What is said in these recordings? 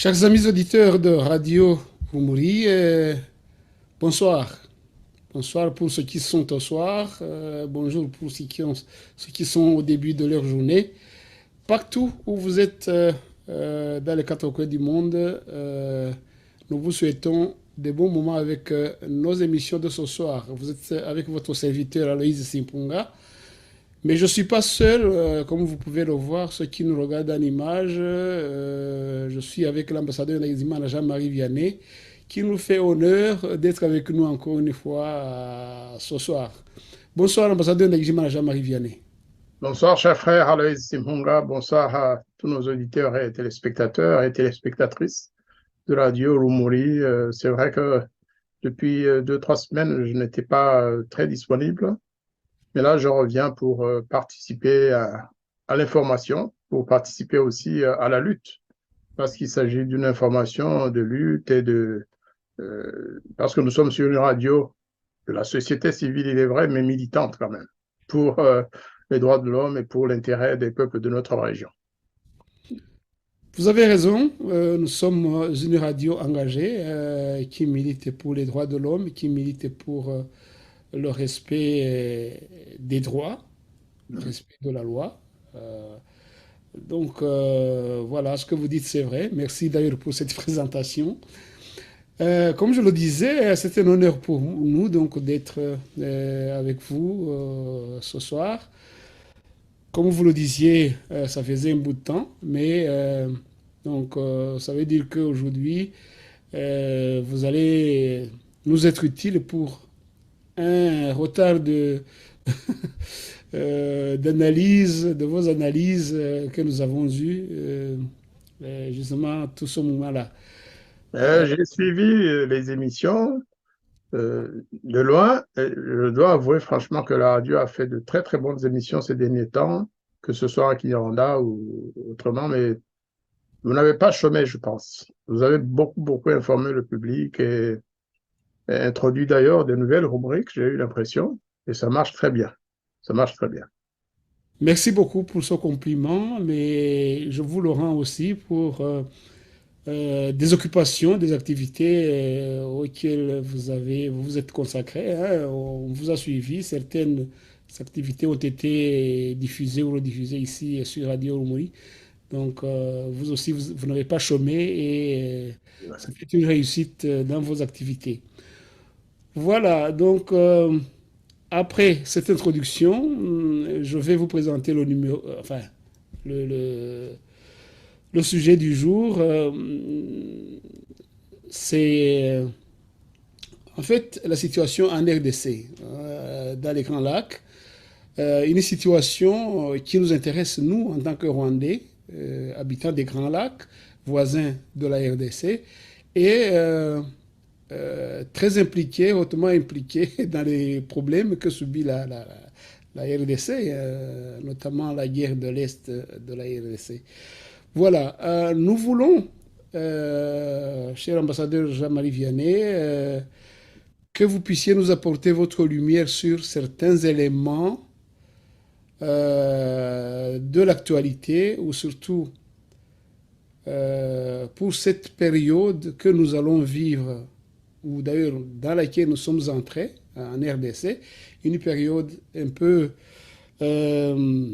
Chers amis auditeurs de Radio Rumuri, bonsoir. Bonsoir pour ceux qui sont au soir, bonjour pour ceux qui sont au début de leur journée. Partout où vous êtes dans les quatre coins du monde, nous vous souhaitons des bons moments avec nos émissions de ce soir. Vous êtes avec votre serviteur Aloïse Simpunga. Mais je ne suis pas seul, comme vous pouvez le voir, ceux qui nous regardent en image. Je suis avec l'ambassadeur Naïzimana Jean-Marie Vianney, qui nous fait honneur d'être avec nous encore une fois ce soir. Bonsoir, l'ambassadeur Naïzimana Jean-Marie Vianney. Bonsoir, cher frère Aloïs Simhunga. Bonsoir à tous nos auditeurs et téléspectateurs et téléspectatrices de Radio Rumuri. C'est vrai que depuis 2, 3 semaines, je n'étais pas très disponible, mais là, je reviens pour participer à l'information, pour participer aussi à la lutte, parce qu'il s'agit d'une information de lutte parce que nous sommes sur une radio de la société civile, il est vrai, mais militante quand même, pour les droits de l'homme et pour l'intérêt des peuples de notre région. Vous avez raison, nous sommes une radio engagée qui milite pour les droits de l'homme, qui milite pour le respect des droits, le respect de la loi. Voilà, ce que vous dites, c'est vrai. Merci d'ailleurs pour cette présentation. Comme je le disais, c'est un honneur pour nous donc d'être avec vous ce soir. Comme vous le disiez, ça faisait un bout de temps, mais ça veut dire qu'aujourd'hui, vous allez nous être utile pour un retard d'analyse, de vos analyses que nous avons eues justement tout ce moment-là. J'ai suivi les émissions de loin. Je dois avouer franchement que la radio a fait de très très bonnes émissions ces derniers temps, que ce soit à Kinyarwanda ou autrement, mais vous n'avez pas chômé, je pense. Vous avez beaucoup beaucoup informé le public et introduit d'ailleurs de nouvelles rubriques, j'ai eu l'impression, et ça marche très bien. Ça marche très bien. Merci beaucoup pour ce compliment, mais je vous le rends aussi pour des occupations, des activités auxquelles vous vous êtes consacré, hein. On vous a suivi. Certaines activités ont été diffusées ou rediffusées ici sur Radio Rumuri. Donc, vous aussi, vous n'avez pas chômé et ça fait une réussite dans vos activités. Voilà, donc après cette introduction, je vais vous présenter le numéro, enfin, le, le, le sujet du jour. C'est en fait la situation en RDC, dans les Grands Lacs. Une situation qui nous intéresse, nous, en tant que Rwandais, habitants des Grands Lacs, voisins de la RDC, et très impliqués, hautement impliqués dans les problèmes que subit la RDC, notamment la guerre de l'Est de la RDC. Voilà, nous voulons, cher ambassadeur Jean-Marie Vianney, que vous puissiez nous apporter votre lumière sur certains éléments de l'actualité, ou surtout pour cette période que nous allons vivre, ou d'ailleurs dans laquelle nous sommes entrés en RDC, une période un peu euh,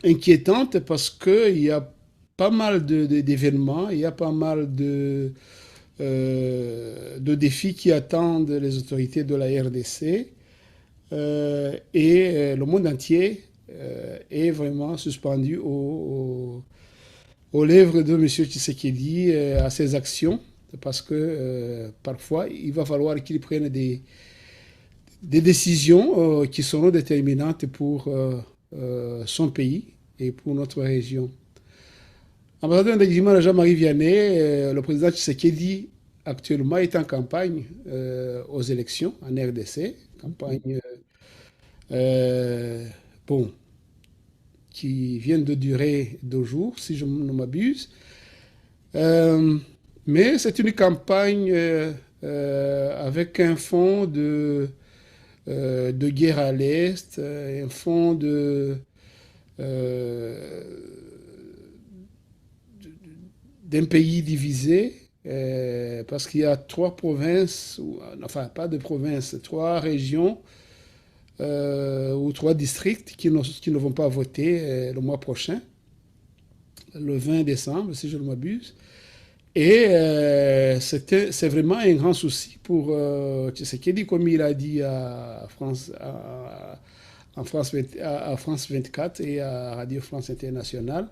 inquiétante parce qu'il y a pas mal d'événements, il y a pas mal de défis qui attendent les autorités de la RDC le monde entier est vraiment suspendu aux lèvres de M. Tshisekedi à ses actions parce que parfois il va falloir qu'il prenne des décisions qui seront déterminantes pour son pays et pour notre région. Ambassadeur Ndagijimana Jean-Marie Vianney, le président Tshisekedi actuellement est en campagne aux élections en RDC, campagne euh, bon, qui vient de durer 2 jours, si je ne m'abuse. Euh, mais c'est une campagne avec un fond de guerre à l'Est, un fond euh, d'un pays divisé, parce qu'il y a trois provinces, enfin pas de provinces, trois régions ou trois districts qui ne vont pas voter le mois prochain, le 20 décembre, si je ne m'abuse. Et c'est vraiment un grand souci pour Tshisekedi, comme il a dit à France, en France, à France 24 et à Radio France Internationale,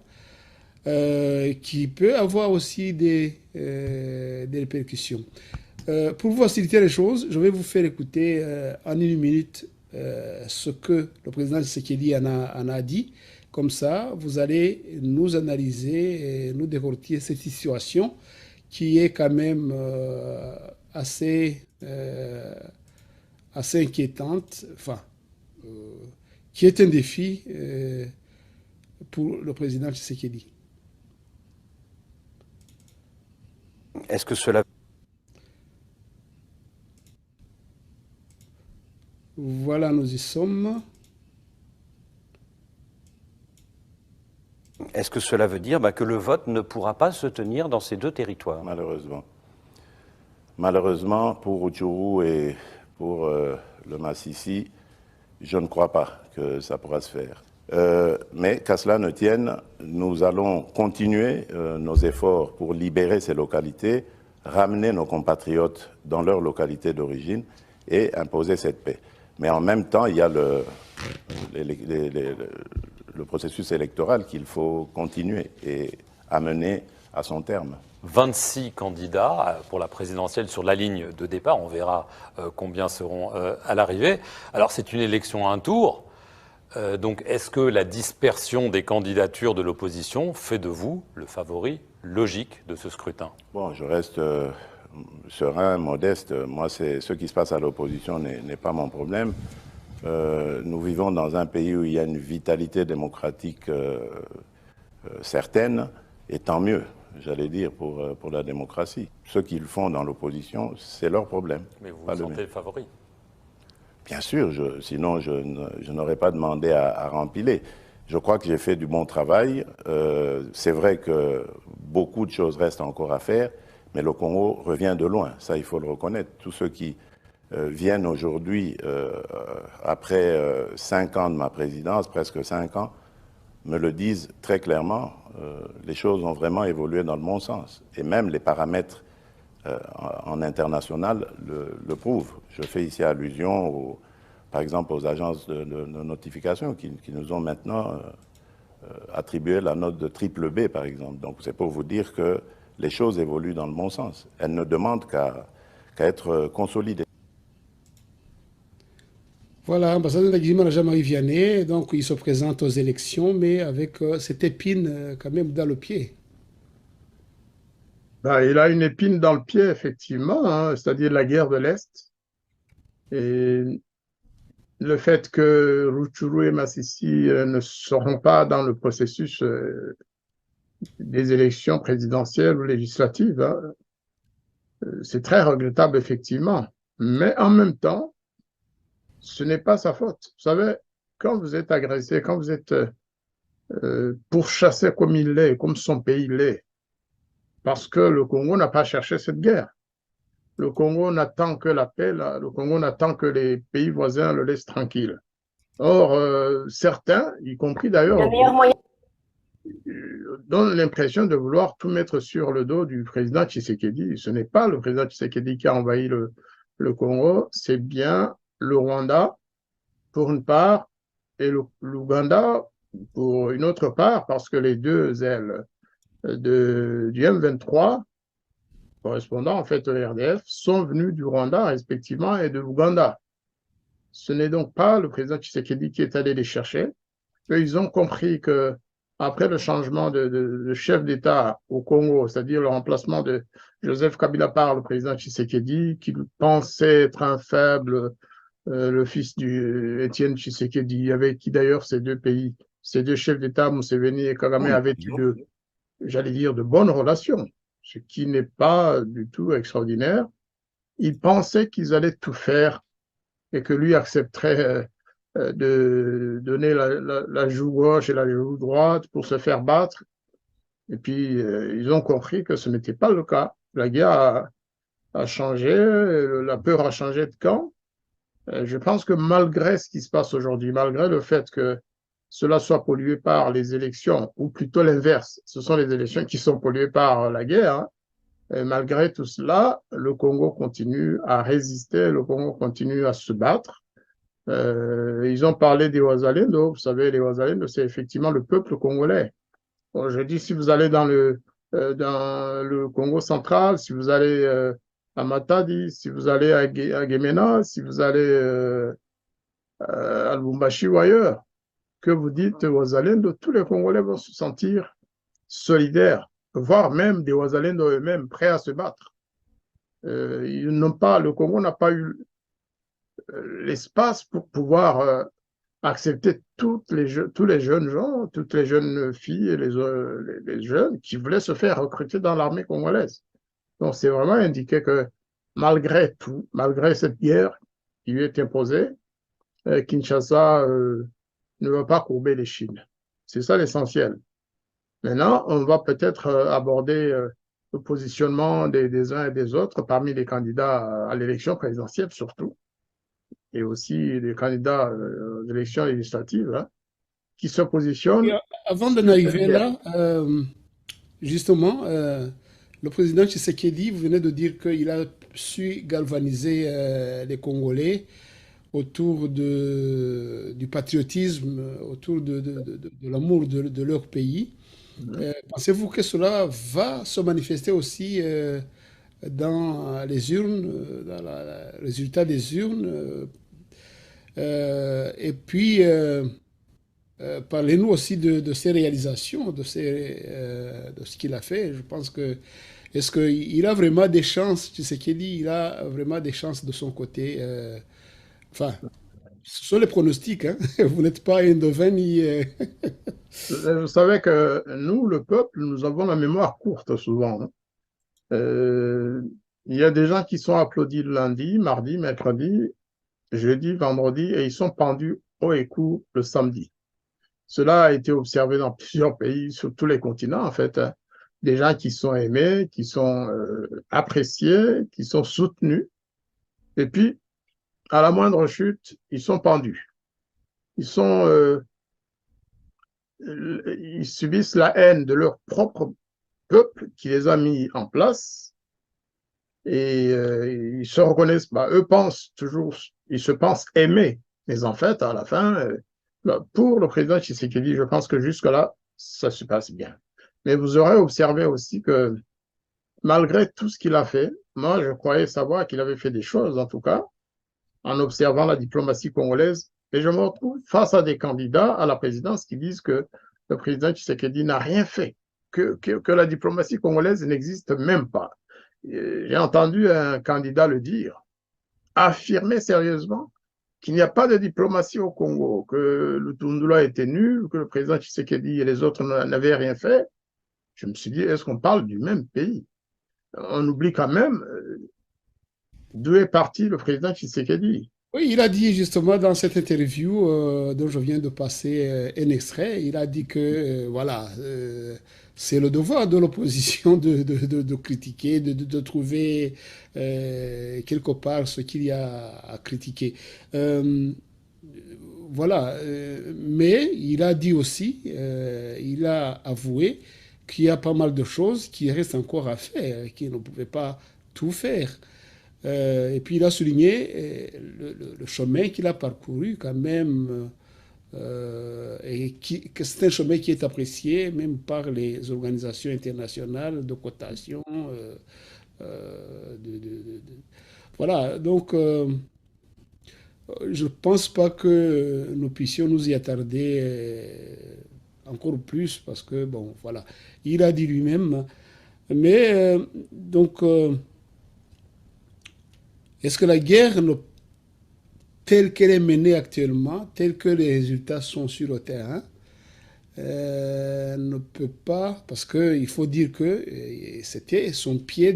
qui peut avoir aussi des répercussions. Pour vous faciliter les choses, je vais vous faire écouter en une minute ce que le président Tshisekedi en a dit. Comme ça, vous allez nous analyser et nous décortiquer cette situation qui est quand même assez inquiétante, enfin, euh, qui est un défi pour le président Tshisekedi. Est-ce que cela Voilà, nous y sommes. Est-ce que cela veut dire que le vote ne pourra pas se tenir dans ces deux territoires? Malheureusement. Malheureusement, pour Rutshuru et pour le Massissi, je ne crois pas que ça pourra se faire. Mais qu'à cela ne tienne, nous allons continuer nos efforts pour libérer ces localités, ramener nos compatriotes dans leur localité d'origine et imposer cette paix. Mais en même temps, il y a le processus électoral qu'il faut continuer et amener à son terme. 26 candidats pour la présidentielle sur la ligne de départ. On verra combien seront à l'arrivée. Alors, c'est une élection à un tour. Donc, est-ce que la dispersion des candidatures de l'opposition fait de vous le favori logique de ce scrutin? Bon, je reste serein, modeste. Moi, ce qui se passe à l'opposition n'est pas mon problème. Nous vivons dans un pays où il y a une vitalité démocratique certaine, et tant mieux, j'allais dire, pour la démocratie. Ceux qui le font dans l'opposition, c'est leur problème. Mais vous vous sentez le favori? Bien sûr, sinon je n'aurais pas demandé à rempiler. Je crois que j'ai fait du bon travail. C'est vrai que beaucoup de choses restent encore à faire, mais le Congo revient de loin, ça il faut le reconnaître. Tous ceux qui viennent aujourd'hui, après 5 ans de ma présidence, presque 5 ans, me le disent très clairement, les choses ont vraiment évolué dans le bon sens. Et même les paramètres en international le prouvent. Je fais ici allusion, par exemple, aux agences de notification qui nous ont maintenant attribué la note de triple B, par exemple. Donc c'est pour vous dire que les choses évoluent dans le bon sens. Elles ne demandent qu'à être consolidées. Voilà, ambassadeur Ndagijimana Jean-Marie Vianney, donc il se présente aux élections, mais avec cette épine quand même dans le pied. Il a une épine dans le pied, effectivement, hein, c'est-à-dire la guerre de l'Est. Et le fait que Rutshuru et Massissi ne seront pas dans le processus des élections présidentielles ou législatives, hein, c'est très regrettable, effectivement. Mais en même temps, ce n'est pas sa faute. Vous savez, quand vous êtes agressé, quand vous êtes pourchassé comme il l'est, comme son pays l'est, parce que le Congo n'a pas cherché cette guerre. Le Congo n'attend que la paix, là. Le Congo n'attend que les pays voisins le laissent tranquille. Or, certains, y compris d'ailleurs, donnent l'impression de vouloir tout mettre sur le dos du président Tshisekedi. Ce n'est pas le président Tshisekedi qui a envahi le Congo, c'est bien le Rwanda pour une part et l'Ouganda pour une autre part, parce que les deux ailes du M23, correspondant en fait au RDF, sont venus du Rwanda respectivement et de l'Ouganda. Ce n'est donc pas le président Tshisekedi qui est allé les chercher. Eux, ils ont compris que après le changement de chef d'État au Congo, c'est-à-dire le remplacement de Joseph Kabila par le président Tshisekedi, qui pensait être un faible, le fils du Étienne Tshisekedi, avec qui d'ailleurs ces deux chefs d'État, Museveni et Kagame, avaient eu j'allais dire, de bonnes relations, ce qui n'est pas du tout extraordinaire. Ils pensaient qu'ils allaient tout faire et que lui accepterait de donner la joue gauche et la joue droite pour se faire battre. Et puis, ils ont compris que ce n'était pas le cas. La guerre a changé, la peur a changé de camp. Je pense que malgré ce qui se passe aujourd'hui, malgré le fait que cela soit pollué par les élections, ou plutôt l'inverse, ce sont les élections qui sont polluées par la guerre, hein, et malgré tout cela, le Congo continue à résister, le Congo continue à se battre. Ils ont parlé des Wazalendo. Vous savez, les Wazalendo, c'est effectivement le peuple congolais. Bon, je dis, si vous allez dans le Congo central, si vous allez à Matadi, si vous allez à Gemena, si vous allez à Lubumbashi ou ailleurs, que vous dites Wazalendo, tous les Congolais vont se sentir solidaires, voire même des Wazalendo eux-mêmes prêts à se battre. Ils n'ont pas, le Congo n'a pas eu l'espace pour pouvoir accepter tous les jeunes gens, toutes les jeunes filles et les jeunes qui voulaient se faire recruter dans l'armée congolaise. Donc, c'est vraiment indiqué que malgré tout, malgré cette guerre qui lui est imposée, Kinshasa ne va pas courber les chines. C'est ça l'essentiel. Maintenant, on va peut-être aborder le positionnement des uns et des autres parmi les candidats à l'élection présidentielle surtout, et aussi les candidats aux élections législatives, hein, qui se Et positionnent avant d'en sur cette arriver guerre. là, justement, le président Tshisekedi, vous venez de dire qu'il a su galvaniser les Congolais autour du patriotisme, autour de l'amour de leur pays. Pensez-vous que cela va se manifester aussi dans les urnes, dans le résultat des urnes et puis, parlez-nous aussi de ses réalisations, de ce qu'il a fait. Je pense que, est-ce qu'il a vraiment des chances, tu sais qu'il dit, il a vraiment des chances de son côté. Enfin, ce sont les pronostics, hein. Vous n'êtes pas un devin ni. Vous savez que nous, le peuple, nous avons la mémoire courte souvent, hein. Euh, il y a des gens qui sont applaudis le lundi, mardi, mercredi, jeudi, vendredi, et ils sont pendus haut et cou le samedi. Cela a été observé dans plusieurs pays, sur tous les continents, en fait, hein. Des gens qui sont aimés, qui sont appréciés, qui sont soutenus, et puis, à la moindre chute, ils sont pendus. Ils sont, ils subissent la haine de leur propre peuple qui les a mis en place et ils se reconnaissent pas. Eux pensent toujours, ils se pensent aimés, mais en fait, à la fin, pour le président Tshisekedi, je pense que jusque-là, ça se passe bien. Mais vous aurez observé aussi que malgré tout ce qu'il a fait, moi, je croyais savoir qu'il avait fait des choses, en tout cas, en observant la diplomatie congolaise. Et je me retrouve face à des candidats à la présidence qui disent que le président Tshisekedi n'a rien fait, que la diplomatie congolaise n'existe même pas. J'ai entendu un candidat le dire, affirmer sérieusement qu'il n'y a pas de diplomatie au Congo, que le Tundula était nul, que le président Tshisekedi et les autres n'avaient rien fait. Je me suis dit, est-ce qu'on parle du même pays? On oublie quand même d'où est parti le président Tshisekedi. Oui, il a dit justement dans cette interview dont je viens de passer un extrait, il a dit que voilà, c'est le devoir de l'opposition de critiquer, de trouver quelque part ce qu'il y a à critiquer. Euh, voilà, mais il a dit aussi, il a avoué qu'il y a pas mal de choses qui restent encore à faire, qu'il ne pouvait pas tout faire. Et puis il a souligné le chemin qu'il a parcouru quand même, que c'est un chemin qui est apprécié même par les organisations internationales de cotation. Voilà, donc je ne pense pas que nous puissions nous y attarder encore plus parce que, bon, voilà, il a dit lui-même. Mais donc, est-ce que la guerre telle qu'elle est menée actuellement, telle que les résultats sont sur le terrain, ne peut pas, parce qu'il faut dire que c'était son pied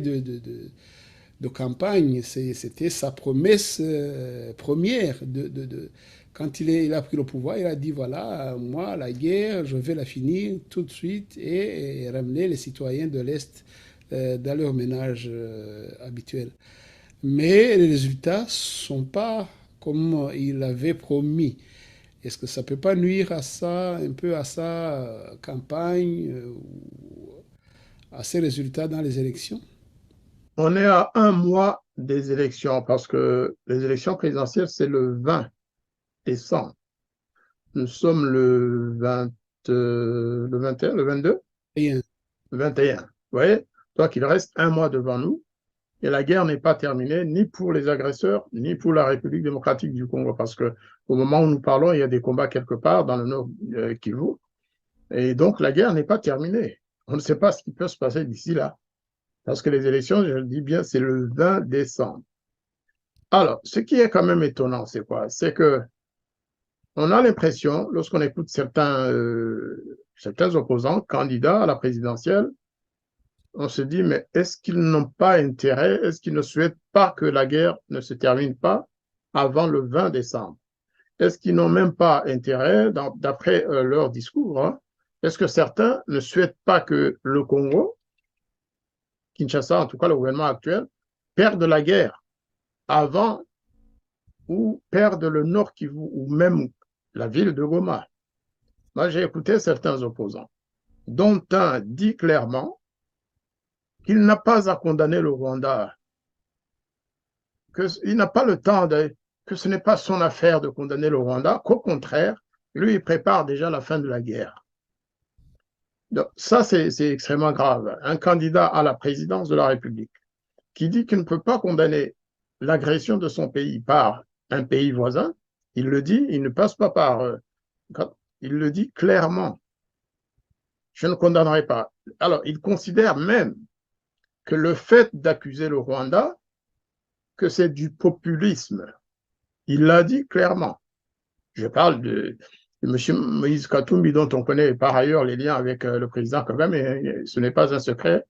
de campagne. C'était sa promesse première. Quand il a pris le pouvoir, il a dit, voilà, moi, la guerre, je vais la finir tout de suite et ramener les citoyens de l'Est dans leur ménage habituel. Mais les résultats ne sont pas comme il avait promis. Est-ce que ça ne peut pas nuire à ça, un peu à sa campagne, à ses résultats dans les élections? On est à un mois des élections parce que les élections présidentielles, c'est le 20 décembre. Nous sommes le 20, le 21, le 22, Rien. le 21. Vous voyez? Donc, il reste un mois devant nous et la guerre n'est pas terminée ni pour les agresseurs, ni pour la République démocratique du Congo parce que au moment où nous parlons, il y a des combats quelque part dans le nord Kivu. Et donc, la guerre n'est pas terminée. On ne sait pas ce qui peut se passer d'ici là. Parce que les élections, je le dis bien, c'est le 20 décembre. Alors, ce qui est quand même étonnant, c'est quoi? C'est que on a l'impression, lorsqu'on écoute certains opposants, candidats à la présidentielle, on se dit, mais est-ce qu'ils n'ont pas intérêt, est-ce qu'ils ne souhaitent pas que la guerre ne se termine pas avant le 20 décembre? Est-ce qu'ils n'ont même pas intérêt, d'après leur discours, hein, est-ce que certains ne souhaitent pas que le Congo, Kinshasa, en tout cas le gouvernement actuel, perde la guerre avant ou perde le Nord Kivu ou même la ville de Goma? Moi, j'ai écouté certains opposants, dont un dit clairement qu'il n'a pas à condamner le Rwanda, qu'il n'a pas le temps, que ce n'est pas son affaire de condamner le Rwanda, qu'au contraire, lui, il prépare déjà la fin de la guerre. Donc, ça, c'est extrêmement grave. Un candidat à la présidence de la République qui dit qu'il ne peut pas condamner l'agression de son pays par un pays voisin, il le dit, il ne passe pas par... il le dit clairement. Je ne condamnerai pas. Alors, il considère même que le fait d'accuser le Rwanda, que c'est du populisme. Il l'a dit clairement. Je parle de M. Moïse Katumbi, dont on connaît par ailleurs les liens avec le président Kagame, mais ce n'est pas un secret.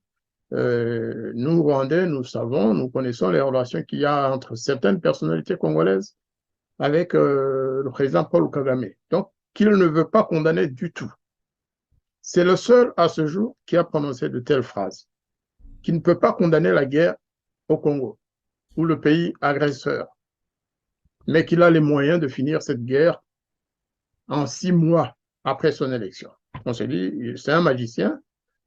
Nous, Rwandais, nous savons, nous connaissons les relations qu'il y a entre certaines personnalités congolaises avec le président Paul Kagame. Donc, qu'il ne veut pas condamner du tout. C'est le seul à ce jour qui a prononcé de telles phrases, qui ne peut pas condamner la guerre au Congo, ou le pays agresseur, mais qu'il a les moyens de finir cette guerre en 6 mois après son élection. On se dit, c'est un magicien,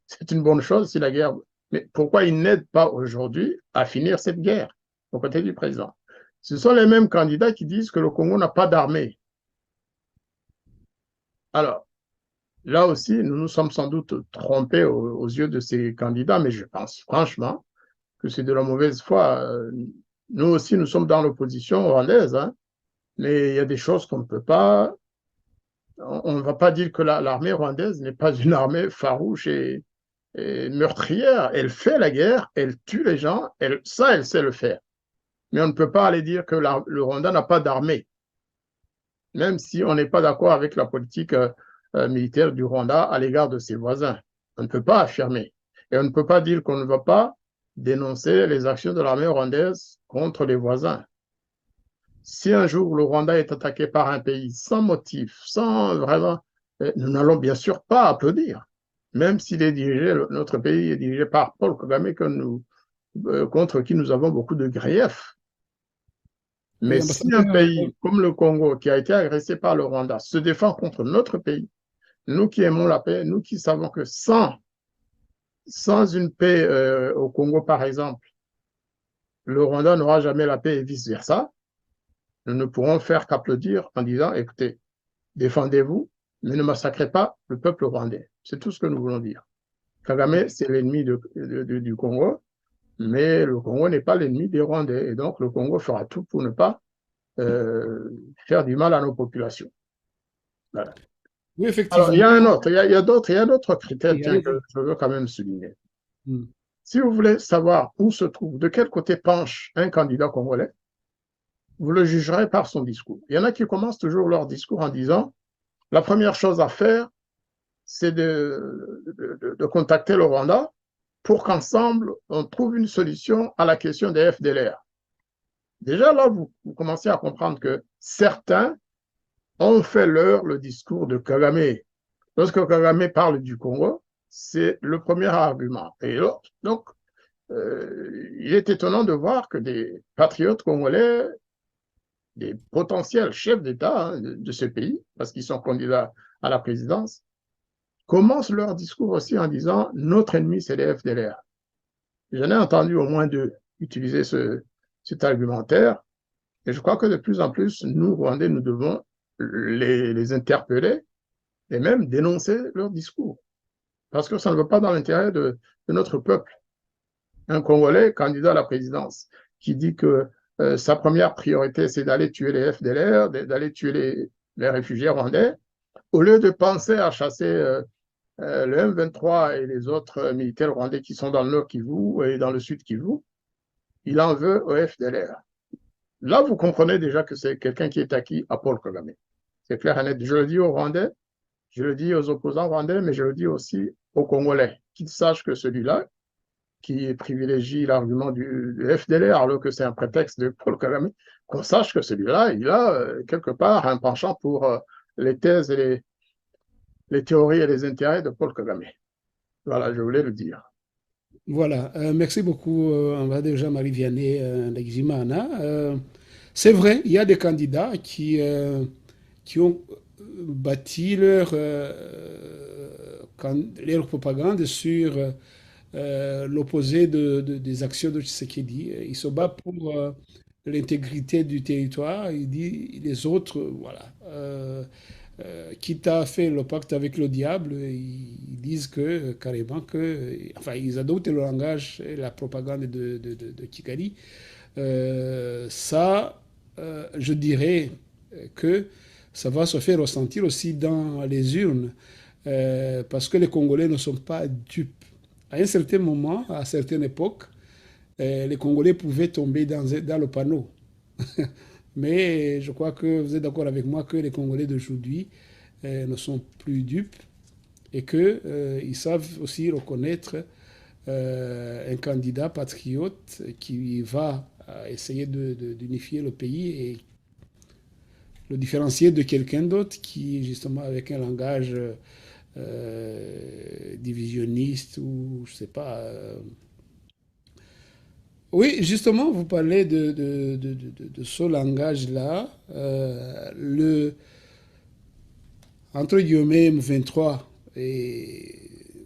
c'est une bonne chose si la guerre... Mais pourquoi il n'aide pas aujourd'hui à finir cette guerre aux côtés du président? Ce sont les mêmes candidats qui disent que le Congo n'a pas d'armée. Alors, là aussi, nous nous sommes sans doute trompés aux yeux de ces candidats, mais je pense franchement que c'est de la mauvaise foi. Nous aussi, nous sommes dans l'opposition rwandaise, hein, mais il y a des choses qu'on ne peut pas... On ne va pas dire que l'armée rwandaise n'est pas une armée farouche et meurtrière. Elle fait la guerre, elle tue les gens, elle sait le faire. Mais on ne peut pas aller dire que le Rwanda n'a pas d'armée, même si on n'est pas d'accord avec la politique militaire du Rwanda à l'égard de ses voisins. On ne peut pas affirmer. Et on ne peut pas dire qu'on ne va pas dénoncer les actions de l'armée rwandaise contre les voisins. Si un jour le Rwanda est attaqué par un pays sans motif, sans vraiment, nous n'allons bien sûr pas applaudir, même s'il est dirigé, notre pays est dirigé par Paul Kagame, contre qui nous avons beaucoup de griefs. Mais si un pays comme le Congo, qui a été agressé par le Rwanda, se défend contre notre pays, nous qui aimons la paix, nous qui savons que sans une paix au Congo, par exemple, le Rwanda n'aura jamais la paix et vice-versa, nous ne pourrons faire qu'applaudir en disant, écoutez, défendez-vous, mais ne massacrez pas le peuple rwandais. C'est tout ce que nous voulons dire. Kagame, c'est l'ennemi du Congo, mais le Congo n'est pas l'ennemi des Rwandais. Et donc, le Congo fera tout pour ne pas faire du mal à nos populations. Voilà. Oui, effectivement. Alors, il y a d'autres critères que je veux quand même souligner. Si vous voulez savoir où se trouve, de quel côté penche un candidat congolais, vous le jugerez par son discours. Il y en a qui commencent toujours leur discours en disant, la première chose à faire, c'est de contacter le Rwanda pour qu'ensemble, on trouve une solution à la question des FDLR. Déjà là, vous commencez à comprendre que certains ont fait leur le discours de Kagame. Lorsque Kagame parle du Congo, c'est le premier argument. Et donc, il est étonnant de voir que des patriotes congolais, des potentiels chefs d'État de ce pays, parce qu'ils sont candidats à la présidence, commencent leur discours aussi en disant notre ennemi, c'est les FDLR. J'en ai entendu au moins deux utiliser cet argumentaire. Et je crois que de plus en plus, nous, Rwandais, nous devons les interpeller et même dénoncer leur discours. Parce que ça ne va pas dans l'intérêt de notre peuple. Un Congolais candidat à la présidence qui dit que sa première priorité, c'est d'aller tuer les FDLR, d'aller tuer les réfugiés rwandais, au lieu de penser à chasser le M23 et les autres militaires rwandais qui sont dans le nord Kivu et dans le sud Kivu, il en veut au FDLR. Là, vous comprenez déjà que c'est quelqu'un qui est acquis à Paul Kagame. C'est clair et net. Je le dis aux Rwandais, je le dis aux opposants rwandais, mais je le dis aussi aux Congolais, qu'ils sachent que celui-là, qui privilégie l'argument du FDLR alors que c'est un prétexte de Paul Kagame, qu'on sache que celui-là, il a quelque part un penchant pour les thèses et les théories et les intérêts de Paul Kagame. Voilà, je voulais le dire. Voilà, merci beaucoup, on va déjà Marie Vianney Ndagijimana. C'est vrai, il y a des candidats qui ont bâti leur propagande sur l'opposé des actions de Tshisekedi. Il se bat pour l'intégrité du territoire. Il dit les autres, voilà. Quitte à faire le pacte avec le diable, ils disent que carrément que, enfin, ils adoptent le langage et la propagande de Kigali. Ça, je dirais que ça va se faire ressentir aussi dans les urnes, parce que les Congolais ne sont pas dupes. À un certain moment, à certaines époques, les Congolais pouvaient tomber dans le panneau. Mais je crois que vous êtes d'accord avec moi que les Congolais d'aujourd'hui ne sont plus dupes et qu'ils savent aussi reconnaître un candidat patriote qui va essayer d'unifier le pays et le différencier de quelqu'un d'autre qui, justement, avec un langage divisionniste ou je sais pas. Oui, justement, vous parlez de ce langage-là. Entre guillemets, M23,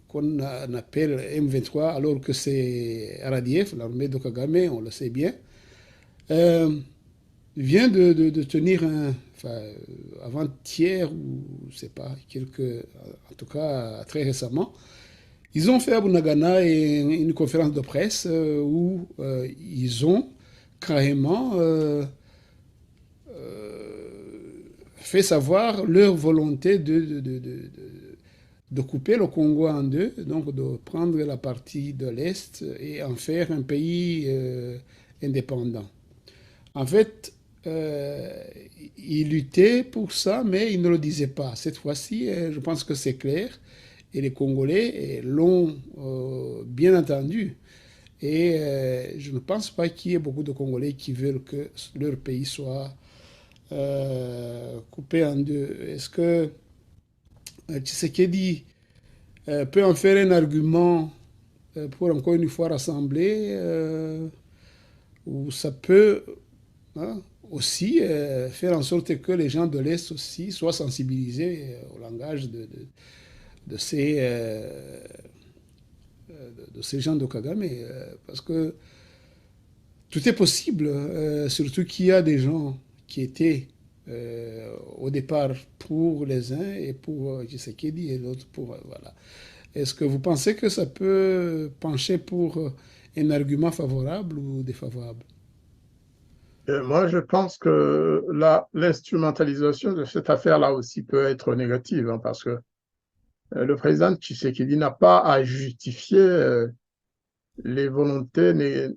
qu'on appelle M23 alors que c'est RADF, l'armée de Kagame, on le sait bien, vient de tenir enfin, avant-hier, ou je sais pas, en tout cas très récemment, ils ont fait à Bunagana une conférence de presse où ils ont carrément fait savoir leur volonté de couper le Congo en deux, donc de prendre la partie de l'Est et en faire un pays indépendant. En fait, ils luttaient pour ça, mais ils ne le disaient pas. Cette fois-ci, je pense que c'est clair. Et les Congolais l'ont bien entendu. Et je ne pense pas qu'il y ait beaucoup de Congolais qui veulent que leur pays soit coupé en deux. Est-ce que Tshisekedi peut en faire un argument pour encore une fois rassembler ou ça peut hein, aussi faire en sorte que les gens de l'Est aussi soient sensibilisés au langage de ces, de ces gens de Kagame, parce que tout est possible, surtout qu'il y a des gens qui étaient au départ pour les uns et pour Tshisekedi et l'autre pour... voilà. Est-ce que vous pensez que ça peut pencher pour un argument favorable ou défavorable? Moi, je pense que l'instrumentalisation de cette affaire-là aussi peut être négative, hein, parce que le président Tshisekedi n'a pas à justifier les volontés,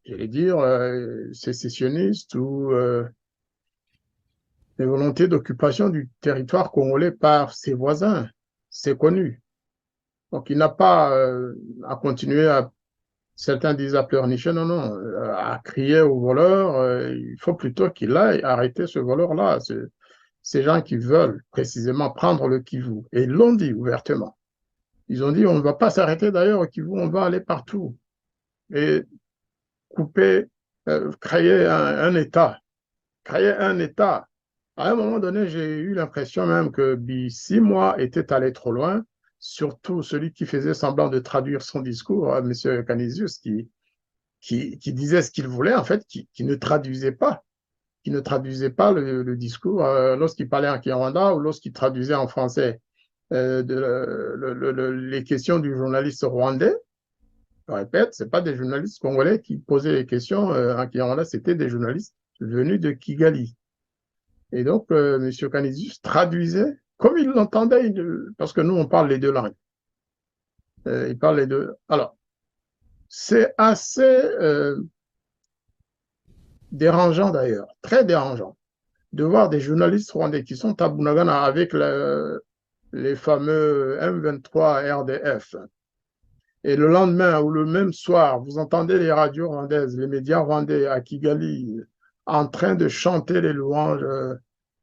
j'allais dire, sécessionnistes ou les volontés d'occupation du territoire congolais par ses voisins. C'est connu. Donc, il n'a pas à continuer à, certains disent à pleurnicher, non, non, à crier au voleur. Il faut plutôt qu'il aille arrêter ce voleur-là. Ces gens qui veulent précisément prendre le Kivu. Et ils l'ont dit ouvertement. Ils ont dit, on ne va pas s'arrêter d'ailleurs au Kivu, on va aller partout. Et couper, créer un État. Créer un État. À un moment donné, j'ai eu l'impression même que Bissimo était allé trop loin, surtout celui qui faisait semblant de traduire son discours, M. Canisius, qui disait ce qu'il voulait, en fait, qui ne traduisait pas, le discours lorsqu'il parlait en Kinyarwanda ou lorsqu'il traduisait en français les questions du journaliste rwandais. Je répète, ce pas des journalistes congolais qui posaient les questions en Kinyarwanda, c'était des journalistes venus de Kigali. Et donc, M. Canisius traduisait comme il l'entendait, parce que nous, on parle les deux langues. Il parle les deux. Alors, c'est assez dérangeant d'ailleurs, très dérangeant, de voir des journalistes rwandais qui sont à Bunagana avec les fameux M23 RDF. Et le lendemain ou le même soir, vous entendez les radios rwandaises, les médias rwandais à Kigali, en train de chanter les louanges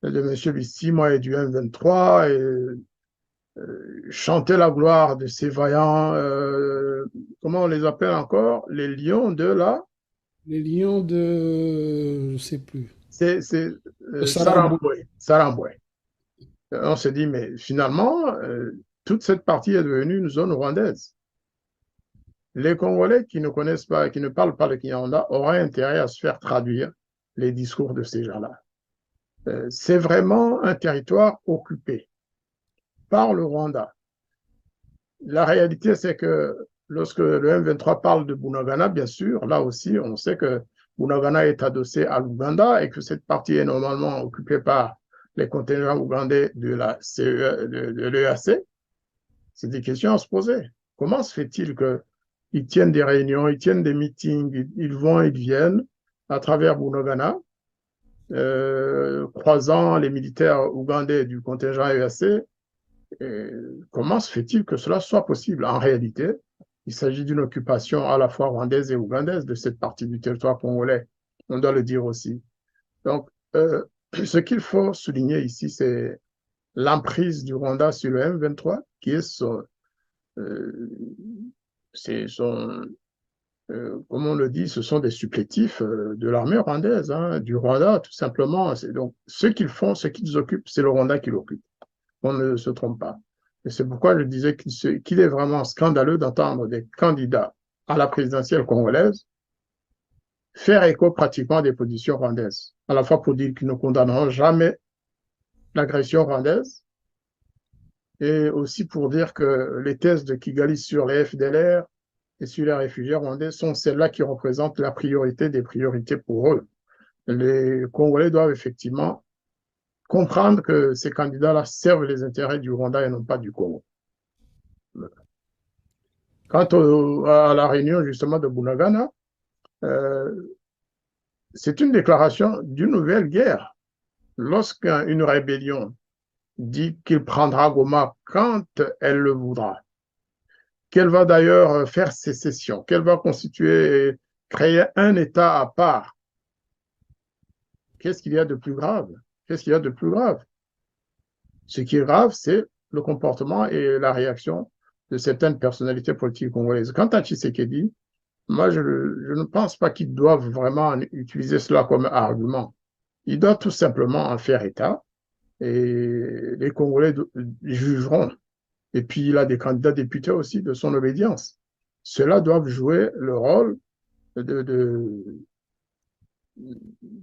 de M. Bissimo et du M23 et chanter la gloire de ces vaillants, comment on les appelle encore, les lions de la... Les lions de... je ne sais plus. C'est Sarambou. Saramboué. On se dit, mais finalement, toute cette partie est devenue une zone rwandaise. Les Congolais qui ne connaissent pas, qui ne parlent pas le Kinyarwanda auraient intérêt à se faire traduire les discours de ces gens-là. C'est vraiment un territoire occupé par le Rwanda. La réalité, c'est que lorsque le M23 parle de Bunagana, bien sûr, là aussi, on sait que Bunagana est adossé à l'Ouganda et que cette partie est normalement occupée par les contingents ougandais de la CE, de l'EAC. C'est des questions à se poser. Comment se fait-il qu'ils tiennent des réunions, ils tiennent des meetings, ils vont, ils viennent à travers Bunagana, croisant les militaires ougandais du contingent EAC? Et comment se fait-il que cela soit possible? En réalité, il s'agit d'une occupation à la fois rwandaise et ougandaise de cette partie du territoire congolais. On doit le dire aussi. Donc, ce qu'il faut souligner ici, c'est l'emprise du Rwanda sur le M23, qui est son, comme on le dit, ce sont des supplétifs de l'armée rwandaise, hein, du Rwanda, tout simplement. Donc, ce qu'ils font, ce qu'ils occupent, c'est le Rwanda qui l'occupe. On ne se trompe pas. Et c'est pourquoi je disais qu'il est vraiment scandaleux d'entendre des candidats à la présidentielle congolaise faire écho pratiquement des positions rwandaises, à la fois pour dire qu'ils ne condamneront jamais l'agression rwandaise et aussi pour dire que les thèses de Kigali sur les FDLR et sur les réfugiés rwandais sont celles-là qui représentent la priorité des priorités pour eux. Les Congolais doivent effectivement comprendre que ces candidats-là servent les intérêts du Rwanda et non pas du Congo. Quant à la réunion justement de Bunagana, c'est une déclaration d'une nouvelle guerre. Lorsqu'une rébellion dit qu'il prendra Goma quand elle le voudra, qu'elle va d'ailleurs faire sécession, qu'elle va constituer, créer un État à part, qu'est-ce qu'il y a de plus grave? Qu'est-ce qu'il y a de plus grave? Ce qui est grave, c'est le comportement et la réaction de certaines personnalités politiques congolaises. Quant à Tshisekedi, moi, je ne pense pas qu'ils doivent vraiment utiliser cela comme argument. Ils doivent tout simplement en faire état et les Congolais jugeront. Et puis, il a des candidats députés aussi de son obédience. Ceux-là doivent jouer le rôle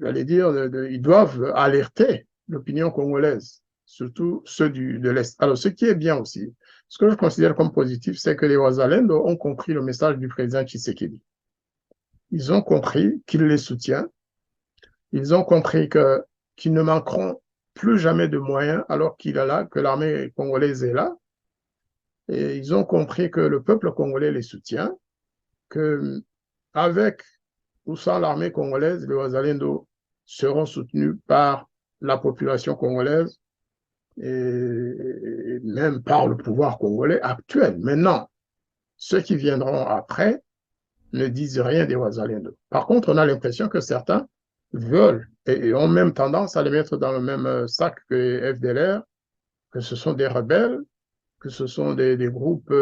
j'allais dire, ils doivent alerter l'opinion congolaise, surtout ceux de l'Est. Alors, ce qui est bien aussi, ce que je considère comme positif, c'est que les Wazalendo ont compris le message du président Tshisekedi. Ils ont compris qu'il les soutient. Ils ont compris qu'ils ne manqueront plus jamais de moyens alors qu'il est là, que l'armée congolaise est là. Et ils ont compris que le peuple congolais les soutient, qu'avec ou sans l'armée congolaise, les Wazalendo seront soutenus par la population congolaise et même par le pouvoir congolais actuel. Maintenant, ceux qui viendront après ne disent rien des Wazalendo. Par contre, on a l'impression que certains veulent et ont même tendance à les mettre dans le même sac que FDLR, que ce sont des rebelles, que ce sont des groupes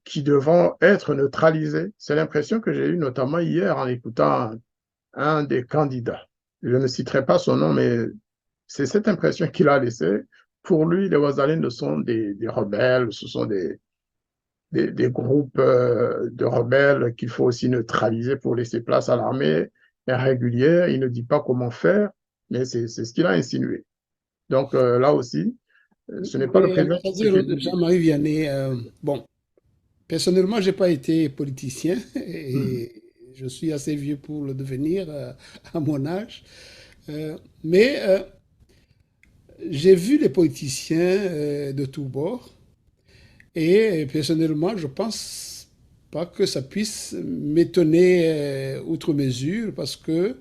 qui devront être neutralisés. C'est l'impression que j'ai eue notamment hier en écoutant un des candidats. Je ne citerai pas son nom, mais c'est cette impression qu'il a laissée. Pour lui, les Wazalendo sont des rebelles, ce sont des groupes de rebelles qu'il faut aussi neutraliser pour laisser place à l'armée régulière. Il ne dit pas comment faire, mais c'est ce qu'il a insinué. Donc là aussi, ce n'est pas le président qui s'est dit. Jean-Marie Vianney, bon, personnellement, je n'ai pas été politicien Mhm. et je suis assez vieux pour le devenir à mon âge. Mais j'ai vu les politiciens de tous bords et personnellement, je pense pas que ça puisse m'étonner outre mesure parce que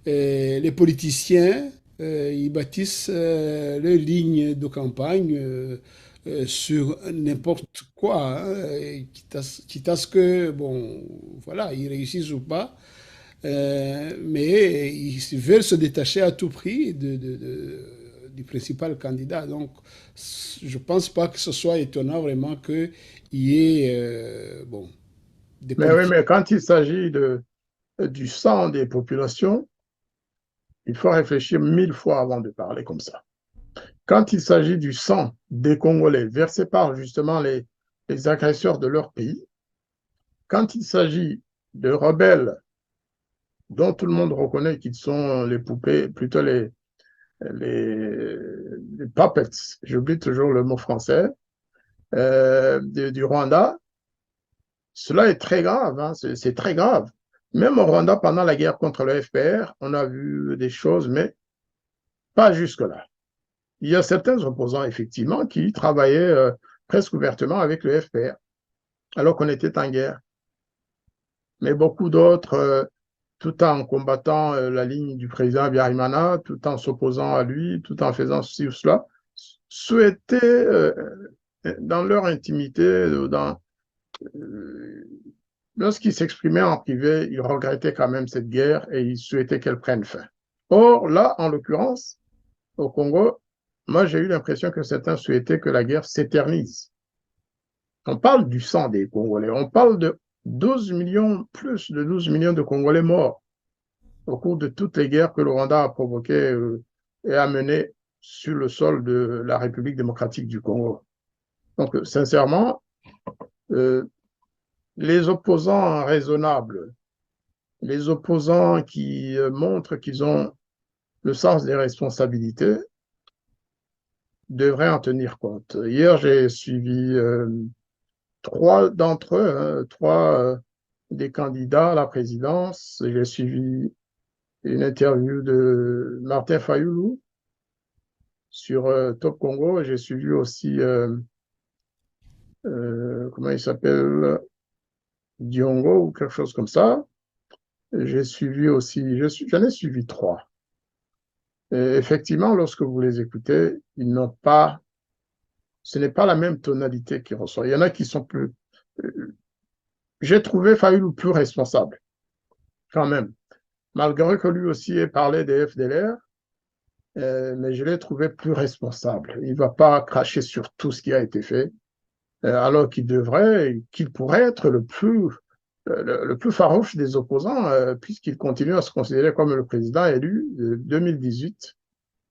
les politiciens, ils bâtissent leurs lignes de campagne sur n'importe quoi, hein, et quitte à ce que, bon, voilà, ils réussissent ou pas, mais ils veulent se détacher à tout prix du principal candidat. Donc, je ne pense pas que ce soit étonnant vraiment qu'il y ait, bon, des Mais oui, politiques. mais quand il s'agit du sang des populations, il faut réfléchir 1000 fois avant de parler comme ça. Quand il s'agit du sang des Congolais versé par justement les agresseurs de leur pays, quand il s'agit de rebelles dont tout le monde reconnaît qu'ils sont les poupées, plutôt les puppets, j'oublie toujours le mot français, du Rwanda, cela est très grave, hein, c'est très grave. Même au Rwanda, pendant la guerre contre le FPR, on a vu des choses, mais pas jusque-là. Il y a certains opposants, effectivement, qui travaillaient presque ouvertement avec le FPR, alors qu'on était en guerre. Mais beaucoup d'autres, tout en combattant la ligne du président Habyarimana, tout en s'opposant à lui, tout en faisant ceci ou cela, souhaitaient, dans leur intimité, euh, lorsqu'ils s'exprimaient en privé, ils regrettaient quand même cette guerre et ils souhaitaient qu'elle prenne fin. Or, là, en l'occurrence, au Congo, moi, j'ai eu l'impression que certains souhaitaient que la guerre s'éternise. On parle du sang des Congolais, on parle de 12 millions, plus de 12 millions de Congolais morts au cours de toutes les guerres que le Rwanda a provoquées et a menées sur le sol de la République démocratique du Congo. Donc, sincèrement, euh, les opposants raisonnables, les opposants qui montrent qu'ils ont le sens des responsabilités, devraient en tenir compte. Hier, j'ai suivi trois d'entre eux, hein, trois des candidats à la présidence. J'ai suivi une interview de Martin Fayoulou sur Top Congo. J'ai suivi aussi, comment il s'appelle, Diongo ou quelque chose comme ça. J'ai suivi aussi, j'en ai suivi trois. Et effectivement, lorsque vous les écoutez, ils n'ont pas, ce n'est pas la même tonalité qui ressort. Il y en a qui sont plus, j'ai trouvé Fayoulou plus responsable, quand même. Malgré que lui aussi ait parlé des FDLR, mais je l'ai trouvé plus responsable. Il ne va pas cracher sur tout ce qui a été fait, alors qu'il devrait, qu'il pourrait être le plus farouche des opposants, puisqu'il continue à se considérer comme le président élu de 2018,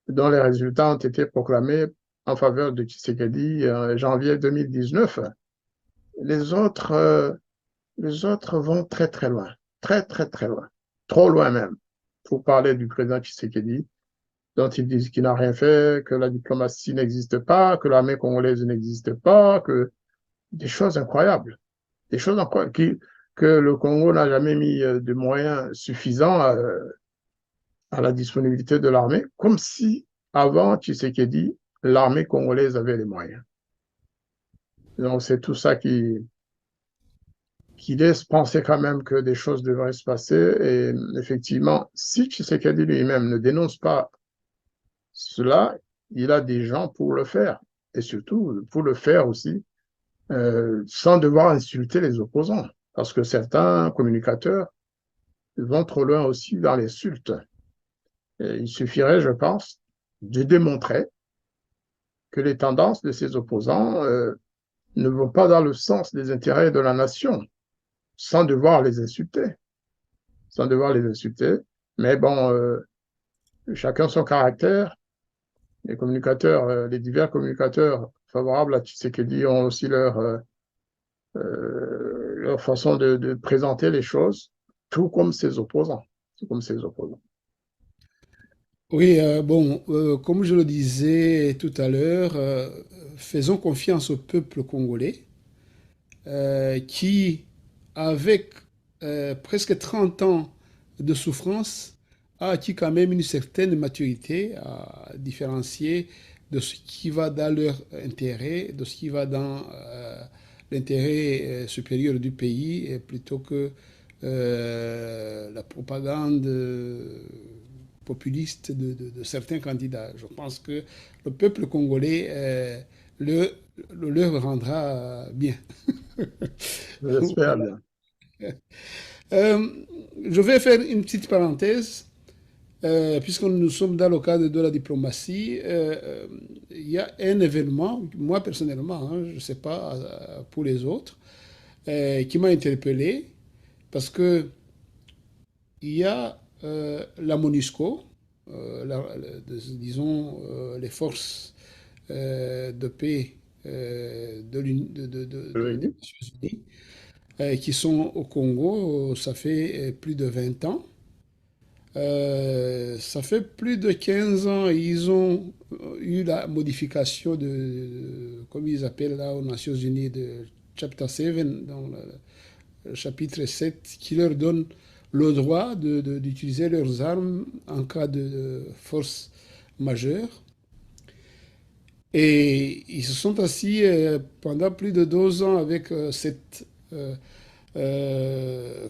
dont les résultats ont été proclamés en faveur de Tshisekedi en janvier 2019. Les autres, euh, les autres vont très, très loin, très, très, très loin, trop loin même, pour parler du président Tshisekedi, dont ils disent qu'il n'a rien fait, que la diplomatie n'existe pas, que l'armée congolaise n'existe pas, que des choses incroyables, des choses incroyables, que le Congo n'a jamais mis de moyens suffisants à la disponibilité de l'armée, comme si avant Tshisekedi, l'armée congolaise avait les moyens. Donc c'est tout ça qui laisse penser quand même que des choses devraient se passer. Et effectivement, si Tshisekedi lui-même ne dénonce pas cela, il a des gens pour le faire. Et surtout, pour le faire aussi, sans devoir insulter les opposants. Parce que certains communicateurs vont trop loin aussi dans l'insulte. Il suffirait, je pense, de démontrer que les tendances de ces opposants ne vont pas dans le sens des intérêts de la nation, sans devoir les insulter. Sans devoir les insulter. Mais bon, chacun son caractère. Les communicateurs, les divers communicateurs favorables à Tshisekedi ont aussi leur façon de présenter les choses, tout comme ses opposants. Tout comme ses opposants. Oui, bon, comme je le disais tout à l'heure, faisons confiance au peuple congolais qui, avec presque 30 ans de souffrance, a acquis quand même une certaine maturité à différencier de ce qui va dans leur intérêt, de ce qui va dans l'intérêt supérieur du pays, et plutôt que la propagande populiste de certains candidats. Je pense que le peuple congolais le leur rendra bien. J'espère Voilà. bien. Euh, je vais faire une petite parenthèse, puisque nous sommes dans le cadre de la diplomatie. Il y a un événement, moi personnellement, hein, je ne sais pas pour les autres, qui m'a interpellé, parce que il y a la MONUSCO, disons les forces de paix des Oui. Nations Unies, qui sont au Congo. Ça fait plus de 20 ans. Ça fait plus de 15 ans, ils ont eu la modification comme ils appellent là aux Nations Unies, de Chapter 7, dans le chapitre 7, qui leur donne le droit d'utiliser leurs armes en cas de force majeure. Et ils se sont assis pendant plus de 2 ans avec cette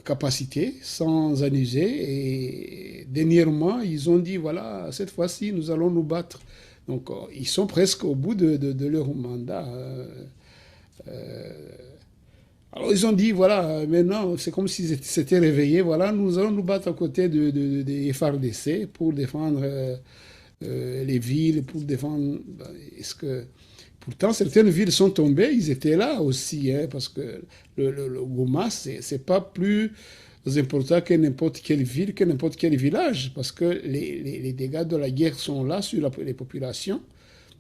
capacité sans en user. Et dernièrement, ils ont dit, voilà, cette fois-ci, nous allons nous battre. Donc, ils sont presque au bout de leur mandat. Alors, ils ont dit, voilà, maintenant, c'est comme s'ils s'étaient réveillés. Voilà, nous allons nous battre à côté des FARDC pour défendre les villes, pour défendre. Est-ce que pourtant, certaines villes sont tombées, ils étaient là aussi, hein, parce que le Goma, c'est pas plus important que n'importe quelle ville, que n'importe quel village, parce que les dégâts de la guerre sont là sur les populations.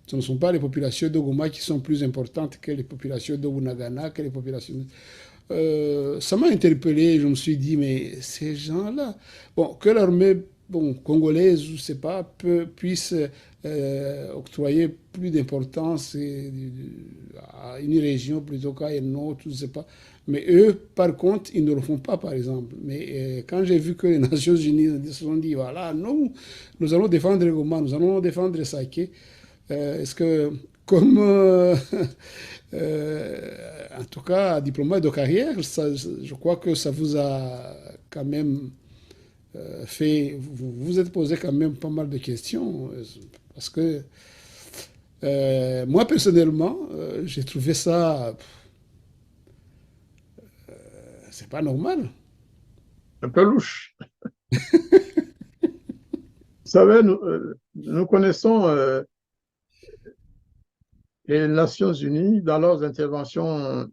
Ce ne sont pas les populations de Goma qui sont plus importantes que les populations de Bunagana, que les populations. Ça m'a interpellé, je me suis dit, mais ces gens-là, bon, que l'armée congolaise, je ne sais pas, puisse octroyer plus d'importance à une région plutôt qu'à une autre, je ne sais pas. Mais eux, par contre, ils ne le font pas, par exemple. Mais quand j'ai vu que les Nations Unies se sont dit, voilà, nous allons défendre Goma, nous allons défendre Sake, est-ce que, comme en tout cas, diplomate de carrière, je crois que ça vous a quand même vous êtes posé quand même pas mal de questions, parce que moi personnellement, j'ai trouvé ça, c'est pas normal. Un peu louche. Vous savez, nous connaissons les Nations Unies dans leurs interventions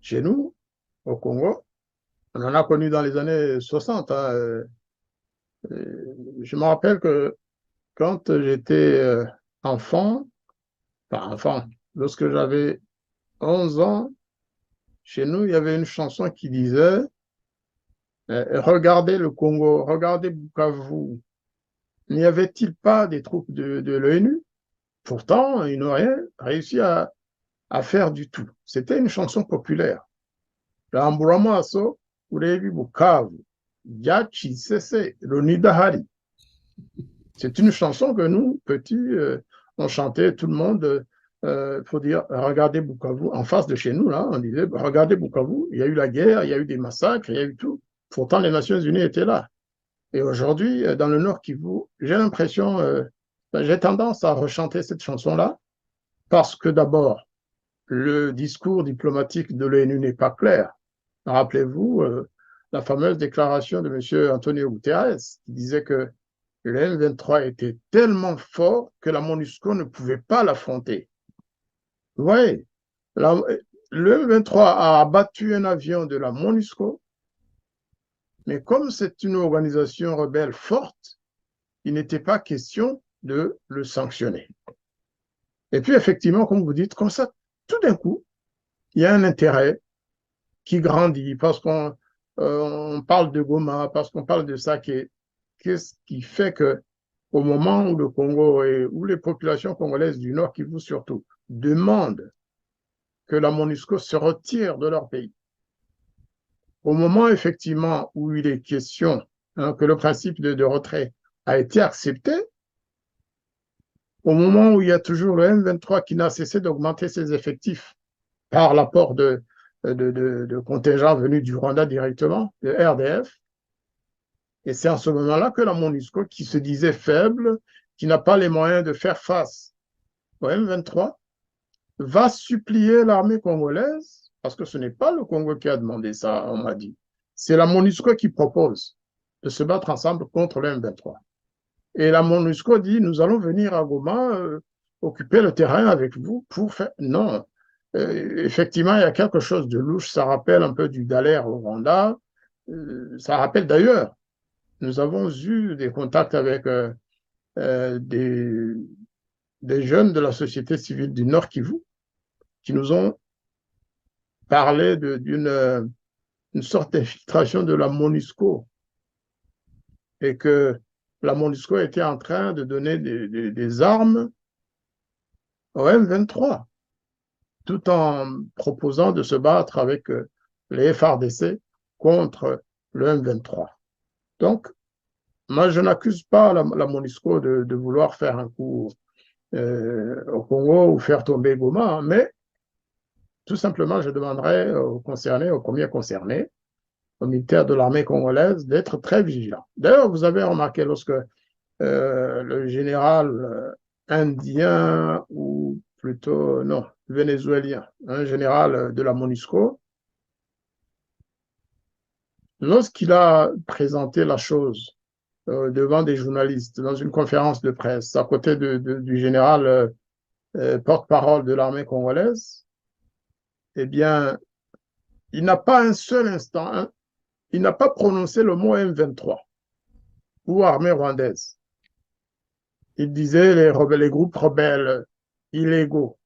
chez nous, au Congo. On en a connu dans les années 60. Hein. Je me rappelle que quand j'étais enfant, enfin enfant, lorsque j'avais 11 ans, chez nous, il y avait une chanson qui disait Regardez le Congo, regardez Bukavu. N'y avait-il pas des troupes de l'ONU? Pourtant, ils n'ont rien réussi à faire du tout. C'était une chanson populaire. L'Amburama Asso, Urebi Bukavu, Yachi Sese, Lonidahari. C'est une chanson que nous, petits, on chantait, tout le monde, faut dire, regardez Bukavu, en face de chez nous, là, on disait, regardez Bukavu, il y a eu la guerre, il y a eu des massacres, il y a eu tout. Pourtant, les Nations Unies étaient là. Et aujourd'hui, dans le Nord Kivu, j'ai l'impression J'ai tendance à rechanter cette chanson-là parce que d'abord, le discours diplomatique de l'ONU n'est pas clair. Rappelez-vous la fameuse déclaration de M. Antonio Guterres qui disait que le M23 était tellement fort que la MONUSCO ne pouvait pas l'affronter. Oui, le M23 a abattu un avion de la MONUSCO, mais comme c'est une organisation rebelle forte, il n'était pas question de le sanctionner. Et puis effectivement, comme vous dites, comme ça, tout d'un coup, il y a un intérêt qui grandit parce qu'on on parle de Goma, parce qu'on parle de ça, qu'est-ce qui fait que au moment où le Congo et où les populations congolaises du Nord, Kivu surtout, demandent que la MONUSCO se retire de leur pays, au moment effectivement où il est question que le principe de retrait a été accepté, au moment où il y a toujours le M23 qui n'a cessé d'augmenter ses effectifs par l'apport de contingents venus du Rwanda directement, de RDF, et c'est en ce moment-là que la MONUSCO, qui se disait faible, qui n'a pas les moyens de faire face au M23, va supplier l'armée congolaise, parce que ce n'est pas le Congo qui a demandé ça, on m'a dit. C'est la MONUSCO qui propose de se battre ensemble contre le M23. Et la MONUSCO dit, nous allons venir à Goma, occuper le terrain avec vous pour faire... Non, effectivement, il y a quelque chose de louche, ça rappelle un peu du Dallaire au Rwanda, ça rappelle d'ailleurs, nous avons eu des contacts avec des jeunes de la société civile du Nord Kivu qui nous ont parlé d'une sorte d'infiltration de la MONUSCO et que la MONUSCO était en train de donner des armes au M23 tout en proposant de se battre avec les FARDC contre le M23. Donc, moi, je n'accuse pas la MONUSCO de vouloir faire un coup au Congo ou faire tomber Goma, mais tout simplement, je demanderais aux concernés, aux premiers concernés, aux militaires de l'armée congolaise, d'être très vigilants. D'ailleurs, vous avez remarqué lorsque le général indien, ou plutôt, non, vénézuélien, un général de la MONUSCO, lorsqu'il a présenté la chose devant des journalistes dans une conférence de presse à côté du général porte-parole de l'armée congolaise, eh bien, il n'a pas un seul instant, il n'a pas prononcé le mot M23 ou armée rwandaise. Il disait les groupes rebelles illégaux.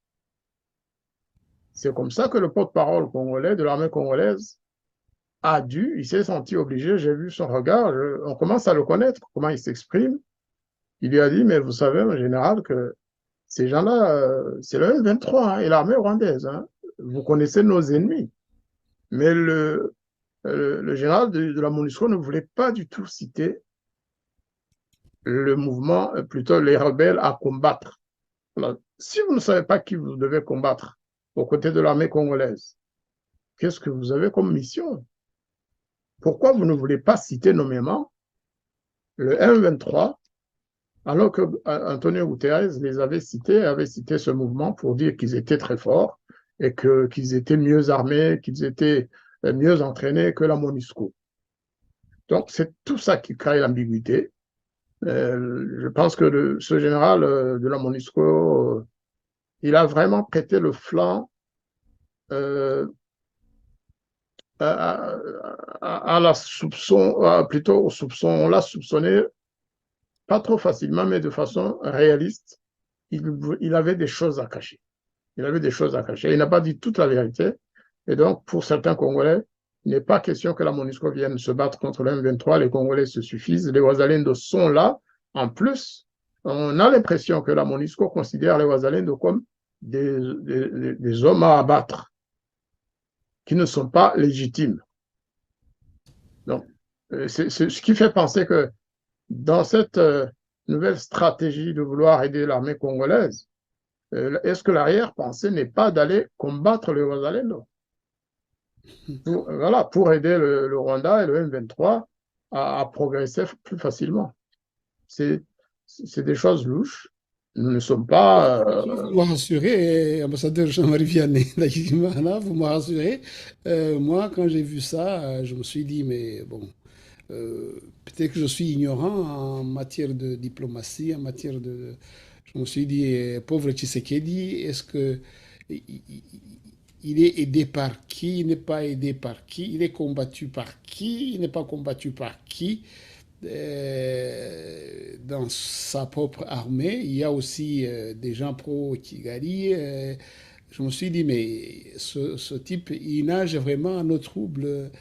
C'est comme ça que le porte-parole congolais de l'armée congolaise il s'est senti obligé, j'ai vu son regard, on commence à le connaître, comment il s'exprime. Il lui a dit, mais vous savez, en général, que ces gens-là, c'est le M23 hein, et l'armée rwandaise. Hein. Vous connaissez nos ennemis. Mais le général de la MONUSCO ne voulait pas du tout citer le mouvement, plutôt les rebelles à combattre. Alors, si vous ne savez pas qui vous devez combattre aux côtés de l'armée congolaise, qu'est-ce que vous avez comme mission? Pourquoi vous ne voulez pas citer nommément le M23 alors que Antonio Guterres avait cité ce mouvement pour dire qu'ils étaient très forts et qu'ils étaient mieux armés, qu'ils étaient mieux entraînés que la MONUSCO. Donc, c'est tout ça qui crée l'ambiguïté. Je pense que ce général de la MONUSCO, il a vraiment prêté le flanc à la soupçon, plutôt au soupçon, on l'a soupçonné pas trop facilement, mais de façon réaliste. Il avait des choses à cacher. Il avait des choses à cacher. Il n'a pas dit toute la vérité. Et donc, pour certains Congolais, il n'est pas question que la MONUSCO vienne se battre contre le M23. Les Congolais se suffisent. Les Wazalendo sont là. En plus, on a l'impression que la MONUSCO considère les Wazalendo comme des hommes à abattre qui ne sont pas légitimes. Donc, c'est ce qui fait penser que dans cette nouvelle stratégie de vouloir aider l'armée congolaise, est-ce que l'arrière-pensée n'est pas d'aller combattre les Wazalendo pour aider le Rwanda et le M23 à progresser plus facilement. C'est des choses louches. Nous ne sommes pas... Vous me rassurez, ambassadeur Jean-Marie Vianney d'Aguimana, vous me rassurez. Moi, quand j'ai vu ça, je me suis dit, mais bon, peut-être que je suis ignorant en matière de diplomatie, en matière de... Je me suis dit, pauvre Tshisekedi, est-ce que il est aidé par qui? Il n'est pas aidé par qui? Il est combattu par qui? Il n'est pas combattu par qui? Dans sa propre armée, il y a aussi des gens pro-Kigali. Je me suis dit, mais ce type, il nage vraiment à nos troubles.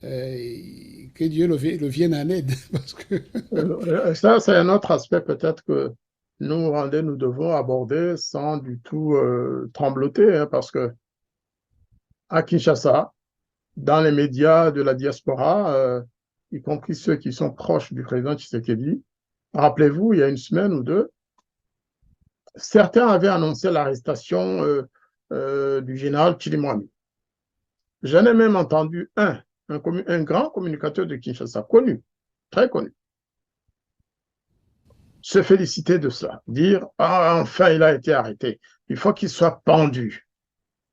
Que Dieu le vienne en aide. Parce que... Ça, c'est un autre aspect peut-être que nous, Rwandais, nous devons aborder sans du tout trembloter, hein, parce que à Kinshasa, dans les médias de la diaspora, y compris ceux qui sont proches du président Tshisekedi, rappelez-vous, il y a une semaine ou deux, certains avaient annoncé l'arrestation du général Chirimwami. J'en ai même entendu un grand communicateur de Kinshasa, connu, très connu, se féliciter de cela, dire « Ah, enfin, il a été arrêté. Il faut qu'il soit pendu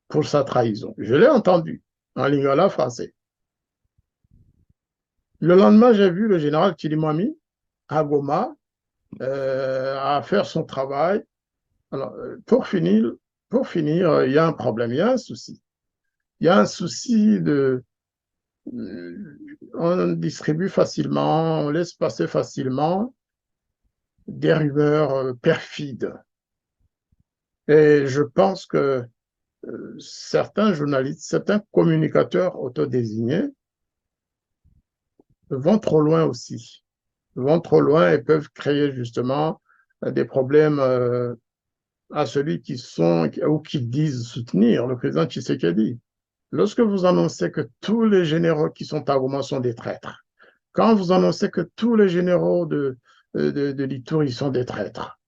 pour sa trahison. » Je l'ai entendu en lingala français. Le lendemain, j'ai vu le général Chirimwami à Goma à faire son travail. Alors, pour finir, il y a un problème, il y a un souci. Il y a un souci de... on distribue facilement, on laisse passer facilement des rumeurs perfides. Et je pense que certains journalistes, certains communicateurs autodésignés vont trop loin aussi. Vont trop loin et peuvent créer justement des problèmes à celui qui sont ou qui disent soutenir le président Tshisekedi. Lorsque vous annoncez que tous les généraux qui sont à Goma sont des traîtres, quand vous annoncez que tous les généraux de l'Ituri sont des traîtres,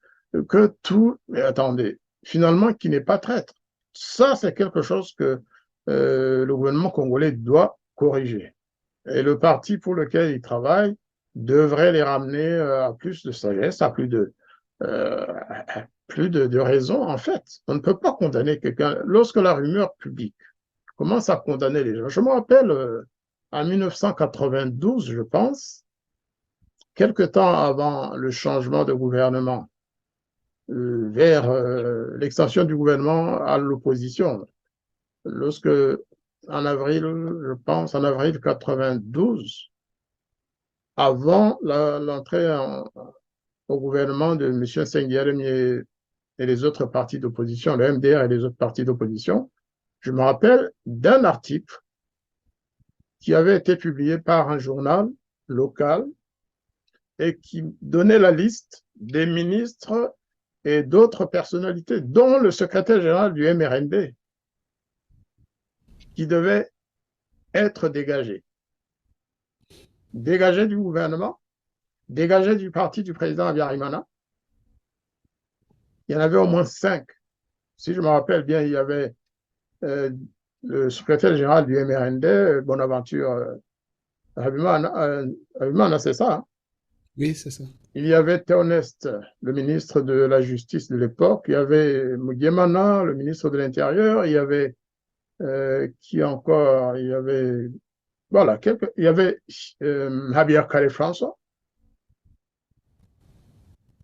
que tout, mais attendez, finalement, qui n'est pas traître, ça c'est quelque chose que le gouvernement congolais doit corriger. Et le parti pour lequel il travaille devrait les ramener à plus de sagesse, à plus de raison, en fait. On ne peut pas condamner quelqu'un. Lorsque la rumeur publique commence à condamner les gens, je me rappelle en 1992, je pense, quelque temps avant le changement de gouvernement, vers l'extension du gouvernement à l'opposition, lorsque, en avril, je pense, en avril 92, avant l'entrée au gouvernement de M. Senghirem et les autres partis d'opposition, le MDR et les autres partis d'opposition, je me rappelle d'un article qui avait été publié par un journal local et qui donnait la liste des ministres et d'autres personnalités, dont le secrétaire général du MRND, qui devait être dégagé. Dégagé du gouvernement, dégagé du parti du président Habyarimana. Il y en avait au moins 5. Si je me rappelle bien, il y avait le secrétaire général du MRND, Bonaventure Habyarimana, c'est ça, hein? Oui, c'est ça. Il y avait Théoneste, le ministre de la Justice de l'époque. Il y avait Mugemana, le ministre de l'Intérieur. Il y avait qui encore? Il y avait voilà, il y avait Javier Kare-François.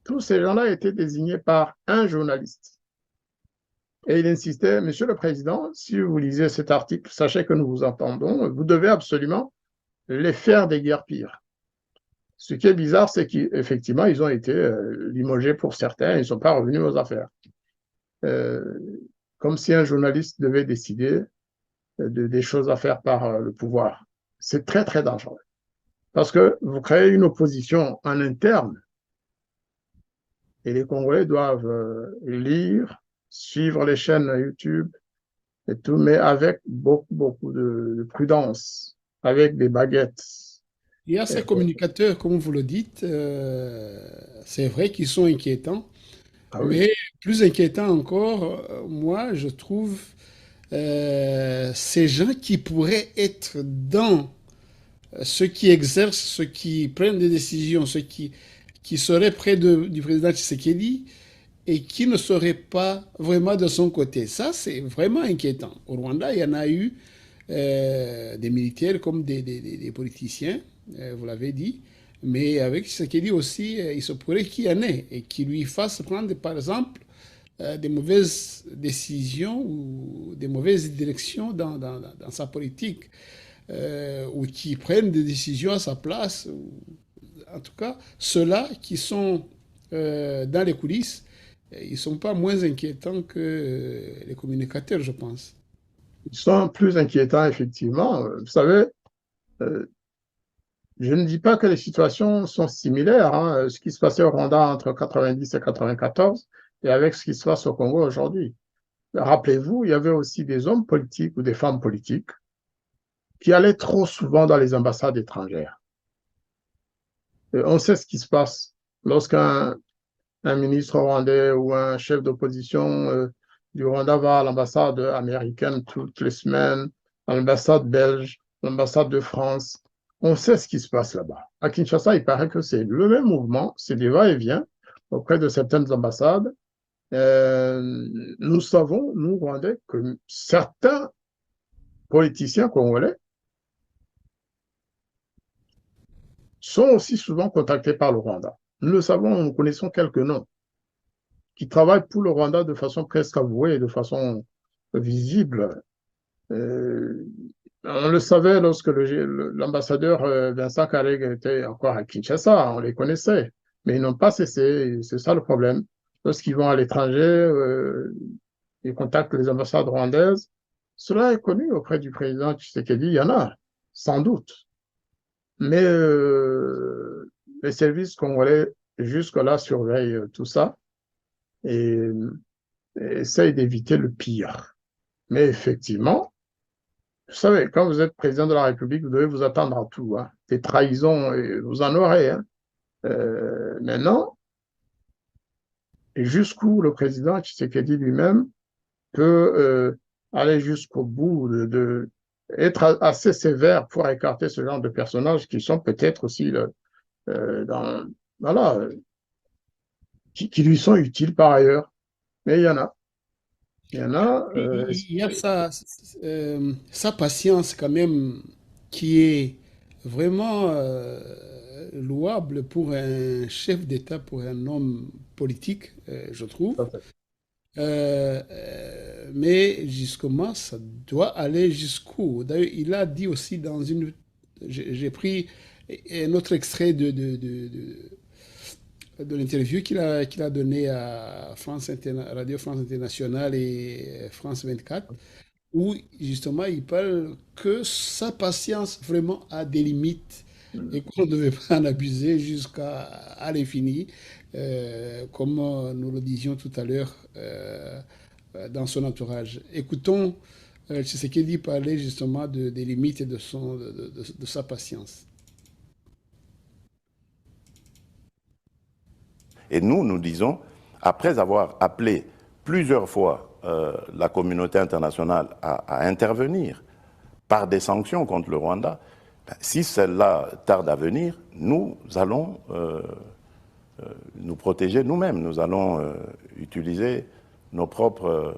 Tous ces gens-là étaient désignés par un journaliste. Et il insistait, Monsieur le Président, si vous lisez cet article, sachez que nous vous entendons, vous devez absolument les faire déguerpir. Ce qui est bizarre, c'est qu'effectivement, ils ont été limogés pour certains, ils ne sont pas revenus aux affaires. Comme si un journaliste devait décider des choses à faire par le pouvoir. C'est très, très dangereux. Parce que vous créez une opposition en interne et les Congolais doivent lire, suivre les chaînes YouTube et tout, mais avec beaucoup, beaucoup de prudence, avec des baguettes. Il y a ces communicateurs, comme vous le dites, c'est vrai qu'ils sont inquiétants, Ah oui. mais plus inquiétant encore, moi, je trouve ces gens qui pourraient être dans ceux qui exercent, ceux qui prennent des décisions, ceux qui seraient près du président Tshisekedi, et qui ne serait pas vraiment de son côté. Ça, c'est vraiment inquiétant. Au Rwanda, il y en a eu des militaires comme des politiciens, vous l'avez dit, mais avec ce qu'il dit aussi, il se pourrait qu'il y en ait et qu'il lui fasse prendre, par exemple, des mauvaises décisions ou des mauvaises directions dans sa politique, ou qui prennent des décisions à sa place. En tout cas, ceux-là qui sont dans les coulisses, ils ne sont pas moins inquiétants que les communicateurs, je pense. Ils sont plus inquiétants, effectivement. Vous savez, euh, je ne dis pas que les situations sont similaires, hein, ce qui se passait au Rwanda entre 90 et 94 et avec ce qui se passe au Congo aujourd'hui. Rappelez-vous, il y avait aussi des hommes politiques ou des femmes politiques qui allaient trop souvent dans les ambassades étrangères. Et on sait ce qui se passe lorsqu'un ministre rwandais ou un chef d'opposition du Rwanda va à l'ambassade américaine toutes les semaines, à l'ambassade belge, à l'ambassade de France. On sait ce qui se passe là-bas. À Kinshasa, il paraît que c'est le même mouvement, c'est des va-et-vient auprès de certaines ambassades. Nous savons, nous, Rwandais, que certains politiciens congolais sont aussi souvent contactés par le Rwanda. Nous le savons, nous connaissons quelques noms qui travaillent pour le Rwanda de façon presque avouée, de façon visible. Euh, on le savait lorsque l'ambassadeur Vincent Kareg était encore à Kinshasa, on les connaissait, mais ils n'ont pas cessé, c'est ça le problème. Lorsqu'ils vont à l'étranger, ils contactent les ambassades rwandaises. Cela est connu auprès du président Tshisekedi, il y en a, sans doute. Mais les services congolais, jusque-là, surveillent tout ça et essayent d'éviter le pire. Mais effectivement, vous savez, quand vous êtes président de la République, vous devez vous attendre à tout. Hein. Des trahisons, vous en aurez. Hein. Maintenant, jusqu'où le président Tshisekedi lui-même peut aller jusqu'au bout être assez sévère pour écarter ce genre de personnages qui sont peut-être aussi voilà, qui lui sont utiles par ailleurs. Mais il y en a. Il y en a. Il y a sa patience quand même qui est vraiment louable pour un chef d'État, pour un homme politique, je trouve. Mais jusqu'au ça doit aller jusqu'où. D'ailleurs, il a dit aussi dans une... J'ai pris un autre extrait de l'interview qu'il a donné à Radio France Internationale et France 24, où justement il parle que sa patience vraiment a des limites et qu'on ne devait pas en abuser jusqu'à l'infini, comme nous le disions tout à l'heure dans son entourage. Écoutons Tshisekedi parler justement des limites et de sa patience. Et nous disons, après avoir appelé plusieurs fois la communauté internationale à intervenir par des sanctions contre le Rwanda, si celle-là tarde à venir, nous allons nous protéger nous-mêmes. Nous allons utiliser nos propres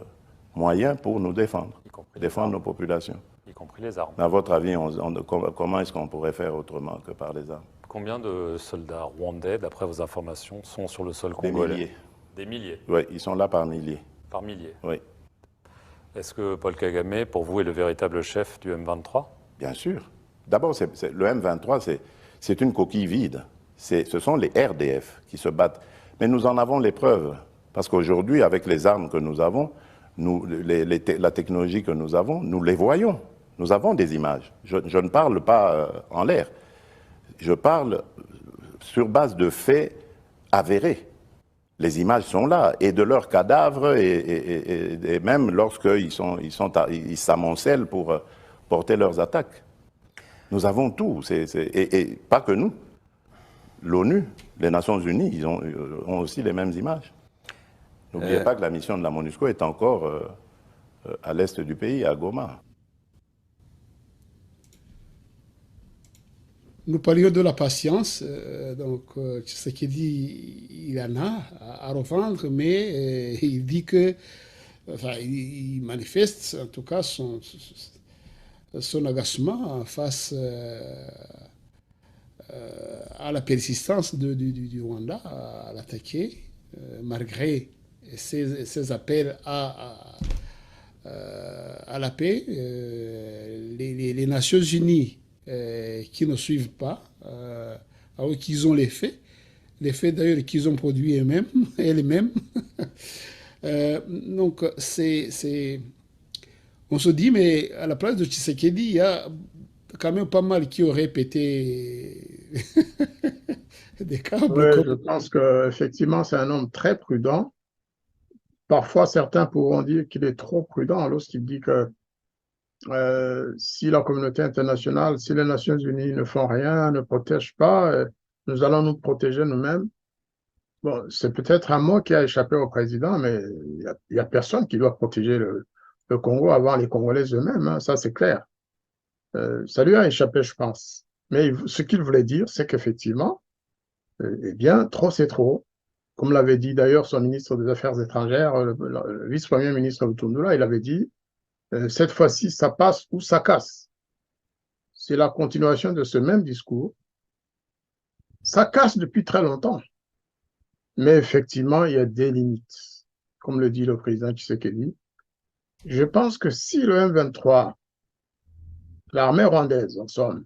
moyens pour nous défendre, défendre nos populations. Y compris les armes. À votre avis, comment est-ce qu'on pourrait faire autrement que par les armes? Combien de soldats rwandais, d'après vos informations, sont sur le sol congolais? Des milliers. Des milliers? Oui, ils sont là par milliers. Par milliers? Oui. Est-ce que Paul Kagame, pour vous, est le véritable chef du M23? Bien sûr. D'abord, le M23, c'est une coquille vide. Ce sont les RDF qui se battent. Mais nous en avons les preuves. Parce qu'aujourd'hui, avec les armes que nous avons, la technologie que nous avons, nous les voyons. Nous avons des images. Je ne parle pas en l'air. Je parle sur base de faits avérés. Les images sont là, et de leurs cadavres, et même lorsqu'ils ils s'amoncellent pour porter leurs attaques. Nous avons tout, et pas que nous. L'ONU, les Nations Unies, ils ont aussi les mêmes images. N'oubliez pas que la mission de la MONUSCO est encore à l'est du pays, à Goma. nous parlions de la patience. Donc, Tshisekedi, il en a à revendre, mais il dit que, enfin, il manifeste en tout cas son agacement face à la persistance du Rwanda à l'attaquer, malgré ses appels à la paix. Les Nations Unies qui ne suivent pas, alors qu'ils ont les faits d'ailleurs qu'ils ont produits eux-mêmes, elles-mêmes. Donc, on se dit, mais à la place de Tshisekedi, il y a quand même pas mal qui auraient pété des câbles. Oui, je pense qu'effectivement, c'est un homme très prudent. Parfois, certains pourront dire qu'il est trop prudent lorsqu'il dit que si la communauté internationale, si les Nations Unies ne font rien, ne protègent pas, nous allons nous protéger nous-mêmes. Bon, c'est peut-être un mot qui a échappé au président, mais il y a personne qui doit protéger le Congo avant les Congolais eux-mêmes, hein, ça c'est clair. Ça lui a échappé, je pense. Mais ce qu'il voulait dire, c'est qu'effectivement, eh bien, trop c'est trop. Comme l'avait dit d'ailleurs son ministre des Affaires étrangères, le vice-premier ministre Lutundula, il avait dit, cette fois-ci, ça passe ou ça casse. C'est la continuation de ce même discours. Ça casse depuis très longtemps. Mais effectivement, il y a des limites. Comme le dit le président Tshisekedi. Je pense que si le M23, l'armée rwandaise, en somme,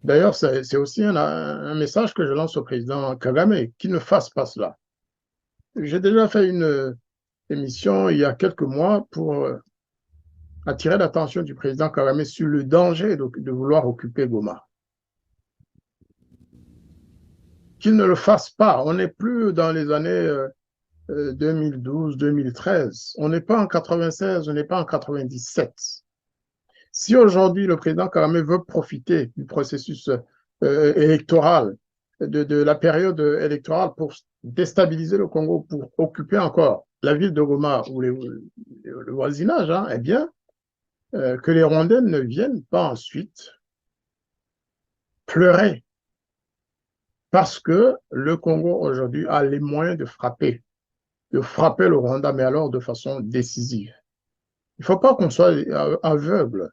d'ailleurs, c'est aussi un message que je lance au président Kagame, qu'il ne fasse pas cela. J'ai déjà fait une émission il y a quelques mois pour attirer l'attention du président Kagame sur le danger de vouloir occuper Goma. Qu'il ne le fasse pas. On n'est plus dans les années 2012-2013. On n'est pas en 96, on n'est pas en 97. Si aujourd'hui le président Kagame veut profiter du processus électoral, de la période électorale pour déstabiliser le Congo, pour occuper encore la ville de Goma ou le voisinage, hein, eh bien, que les Rwandais ne viennent pas ensuite pleurer parce que le Congo aujourd'hui a les moyens de frapper le Rwanda, mais alors de façon décisive. Il ne faut pas qu'on soit aveugle.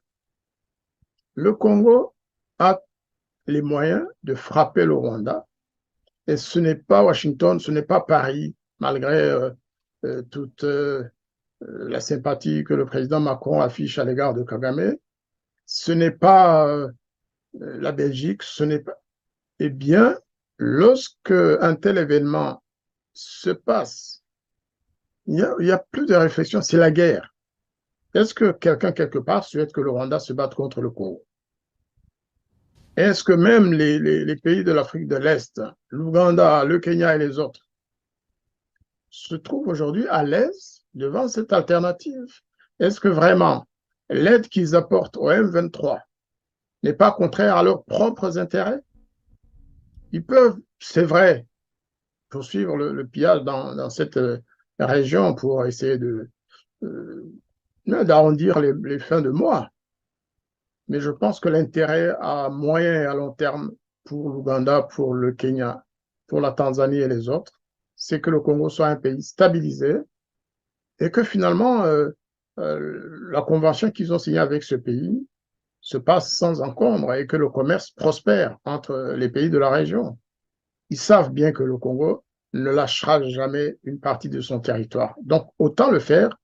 Le Congo a les moyens de frapper le Rwanda, et ce n'est pas Washington, ce n'est pas Paris, malgré toute la sympathie que le président Macron affiche à l'égard de Kagame, ce n'est pas la Belgique, ce n'est pas... Eh bien, lorsque un tel événement se passe, il y a plus de réflexion, c'est la guerre. Est-ce que quelqu'un, quelque part, souhaite que le Rwanda se batte contre le Congo? Est-ce que même les pays de l'Afrique de l'Est, l'Ouganda, le Kenya et les autres, se trouvent aujourd'hui à l'aise devant cette alternative? Est-ce que vraiment l'aide qu'ils apportent au M23 n'est pas contraire à leurs propres intérêts? Ils peuvent, c'est vrai, poursuivre le pillage dans cette région pour essayer d'arrondir les fins de mois. Mais je pense que l'intérêt à moyen et à long terme pour l'Ouganda, pour le Kenya, pour la Tanzanie et les autres, c'est que le Congo soit un pays stabilisé et que finalement, la convention qu'ils ont signée avec ce pays se passe sans encombre et que le commerce prospère entre les pays de la région. Ils savent bien que le Congo ne lâchera jamais une partie de son territoire. Donc, autant le faire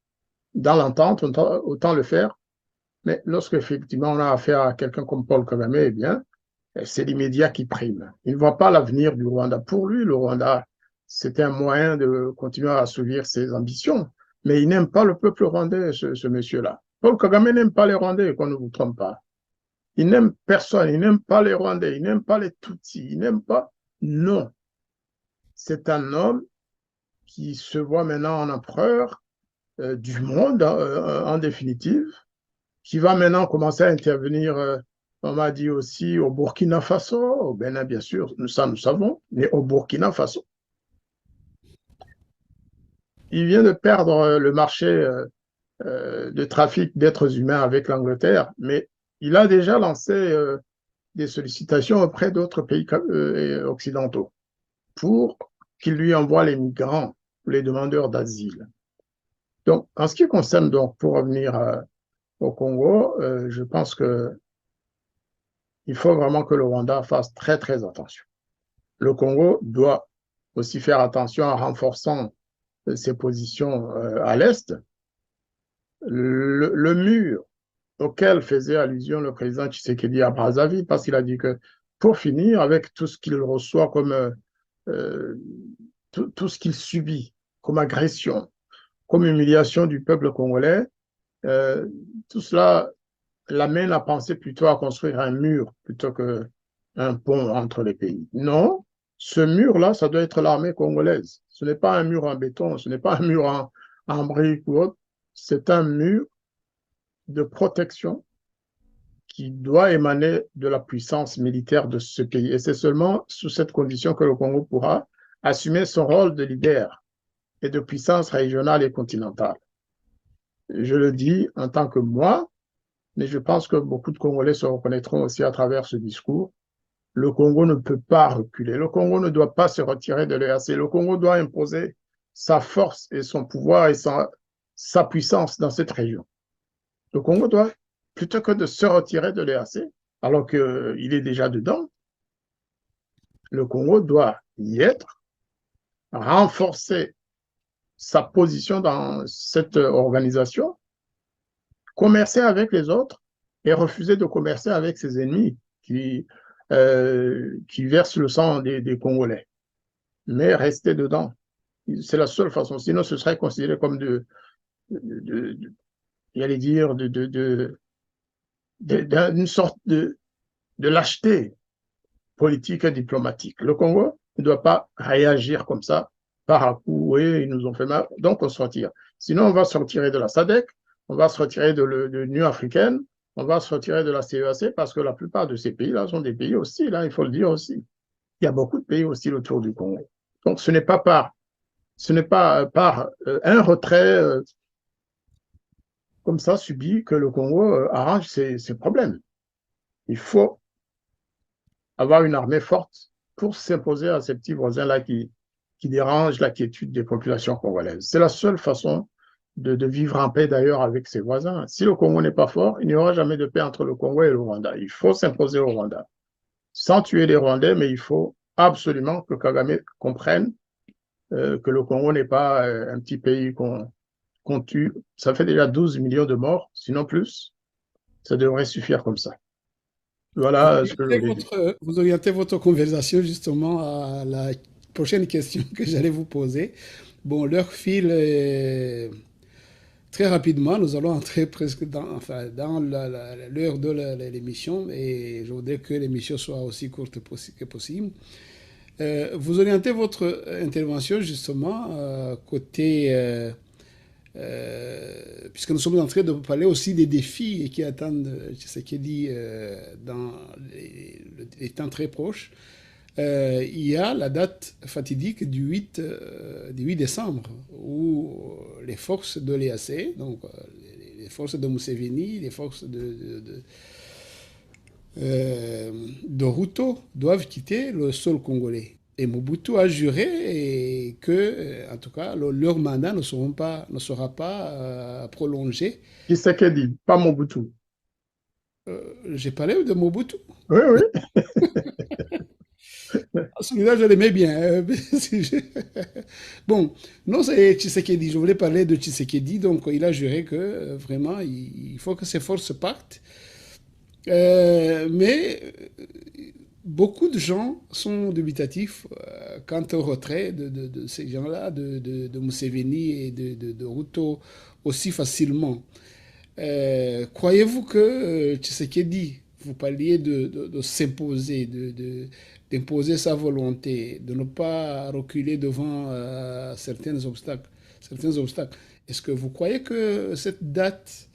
dans l'entente, autant le faire. Mais lorsque effectivement on a affaire à quelqu'un comme Paul Kagame, eh bien, c'est l'immédiat qui prime. Il ne voit pas l'avenir du Rwanda. Pour lui, le Rwanda, c'est un moyen de continuer à assouvir ses ambitions. Mais il n'aime pas le peuple rwandais, ce monsieur-là. Paul Kagame n'aime pas les Rwandais, qu'on ne vous trompe pas. Il n'aime personne, il n'aime pas les Rwandais, il n'aime pas les Tutsis, il n'aime pas... Non. C'est un homme qui se voit maintenant en empereur du monde, en définitive, qui va maintenant commencer à intervenir, on m'a dit aussi, au Burkina Faso, au Bénin, bien sûr, nous savons, mais au Burkina Faso. Il vient de perdre le marché de trafic d'êtres humains avec l'Angleterre, mais il a déjà lancé des sollicitations auprès d'autres pays occidentaux pour qu'ils lui envoient les migrants, les demandeurs d'asile. Donc, en ce qui concerne, donc, pour revenir au Congo, je pense qu'il faut vraiment que le Rwanda fasse très, très attention. Le Congo doit aussi faire attention en renforçant ses positions à l'Est. Le mur auquel faisait allusion le président Tshisekedi à Brazzaville, parce qu'il a dit que pour finir, avec tout ce qu'il reçoit comme tout ce qu'il subit comme agression, comme humiliation du peuple congolais, tout cela l'amène à penser plutôt à construire un mur plutôt qu'un pont entre les pays. Non, ce mur-là, ça doit être l'armée congolaise. Ce n'est pas un mur en béton, ce n'est pas un mur en briques ou autre, c'est un mur de protection qui doit émaner de la puissance militaire de ce pays. Et c'est seulement sous cette condition que le Congo pourra assumer son rôle de leader et de puissance régionale et continentale. Je le dis en tant que moi, mais je pense que beaucoup de Congolais se reconnaîtront aussi à travers ce discours. Le Congo ne peut pas reculer. Le Congo ne doit pas se retirer de l'EAC. Le Congo doit imposer sa force et son pouvoir et sa puissance dans cette région. Le Congo doit, plutôt que de se retirer de l'EAC, alors qu'il est déjà dedans, le Congo doit y être, renforcer sa position dans cette organisation, commercer avec les autres et refuser de commercer avec ses ennemis qui versent le sang des Congolais. Mais rester dedans, c'est la seule façon. Sinon, ce serait considéré comme j'allais dire, d'une sorte de lâcheté politique et diplomatique. Le Congo ne doit pas réagir comme ça, par un coup, oui, ils nous ont fait mal, donc on se retire. Sinon, on va se retirer de la SADC, on va se retirer de l'Union africaine, on va se retirer de la CEAC, parce que la plupart de ces pays-là sont des pays hostiles, il faut le dire aussi. Il y a beaucoup de pays hostiles autour du Congo. Donc, ce n'est pas par un retrait comme ça subi que le Congo arrange ses problèmes. Il faut avoir une armée forte pour s'imposer à ces petits voisins-là qui dérangent la quiétude des populations congolaises. C'est la seule façon de vivre en paix d'ailleurs avec ses voisins. Si le Congo n'est pas fort, il n'y aura jamais de paix entre le Congo et le Rwanda. Il faut s'imposer au Rwanda, sans tuer les Rwandais, mais il faut absolument que Kagame comprenne que le Congo n'est pas un petit pays qu'on tue. Ça fait déjà 12 millions de morts, sinon plus. Ça devrait suffire comme ça. Voilà ce que je voulais dire. Vous orientez votre conversation justement à la prochaine question que j'allais vous poser. Bon, l'heure file très rapidement. Nous allons entrer presque dans l'heure de l'émission et je voudrais que l'émission soit aussi courte que possible. Vous orientez votre intervention justement côté puisque nous sommes en train de parler aussi des défis qui attendent Tshisekedi dans les temps très proches. Il y a la date fatidique du 8 décembre, où les forces de l'EAC, donc les forces de Museveni, les forces de Ruto, doivent quitter le sol congolais. Et Mobutu a juré que, en tout cas, leur mandat ne sera pas prolongé. Tshisekedi, pas Mobutu. J'ai parlé de Mobutu. Oui, oui. Celui-là, je l'aimais bien. Bon, non, c'est Tshisekedi. Je voulais parler de Tshisekedi. Donc, il a juré que vraiment, il faut que ses forces partent. Mais beaucoup de gens sont dubitatifs quant au retrait de ces gens-là, de Museveni et de Ruto aussi facilement. Croyez-vous que Tshisekedi, vous parliez de s'imposer, d'imposer sa volonté, de ne pas reculer devant certains obstacles. Est-ce que vous croyez que cette date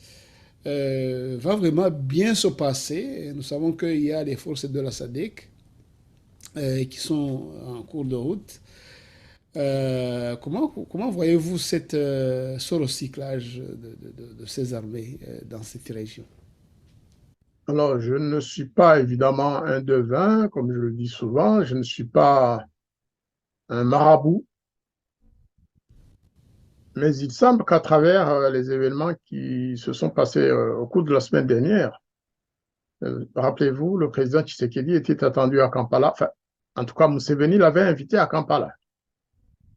va vraiment bien se passer? Nous savons qu'il y a les forces de la SADC qui sont en cours de route. Comment voyez-vous ce recyclage de ces armées dans cette région? Alors, je ne suis pas évidemment un devin, comme je le dis souvent, je ne suis pas un marabout, mais il semble qu'à travers les événements qui se sont passés au cours de la semaine dernière, rappelez-vous, le président Tshisekedi était attendu à Kampala, enfin, en tout cas, Museveni l'avait invité à Kampala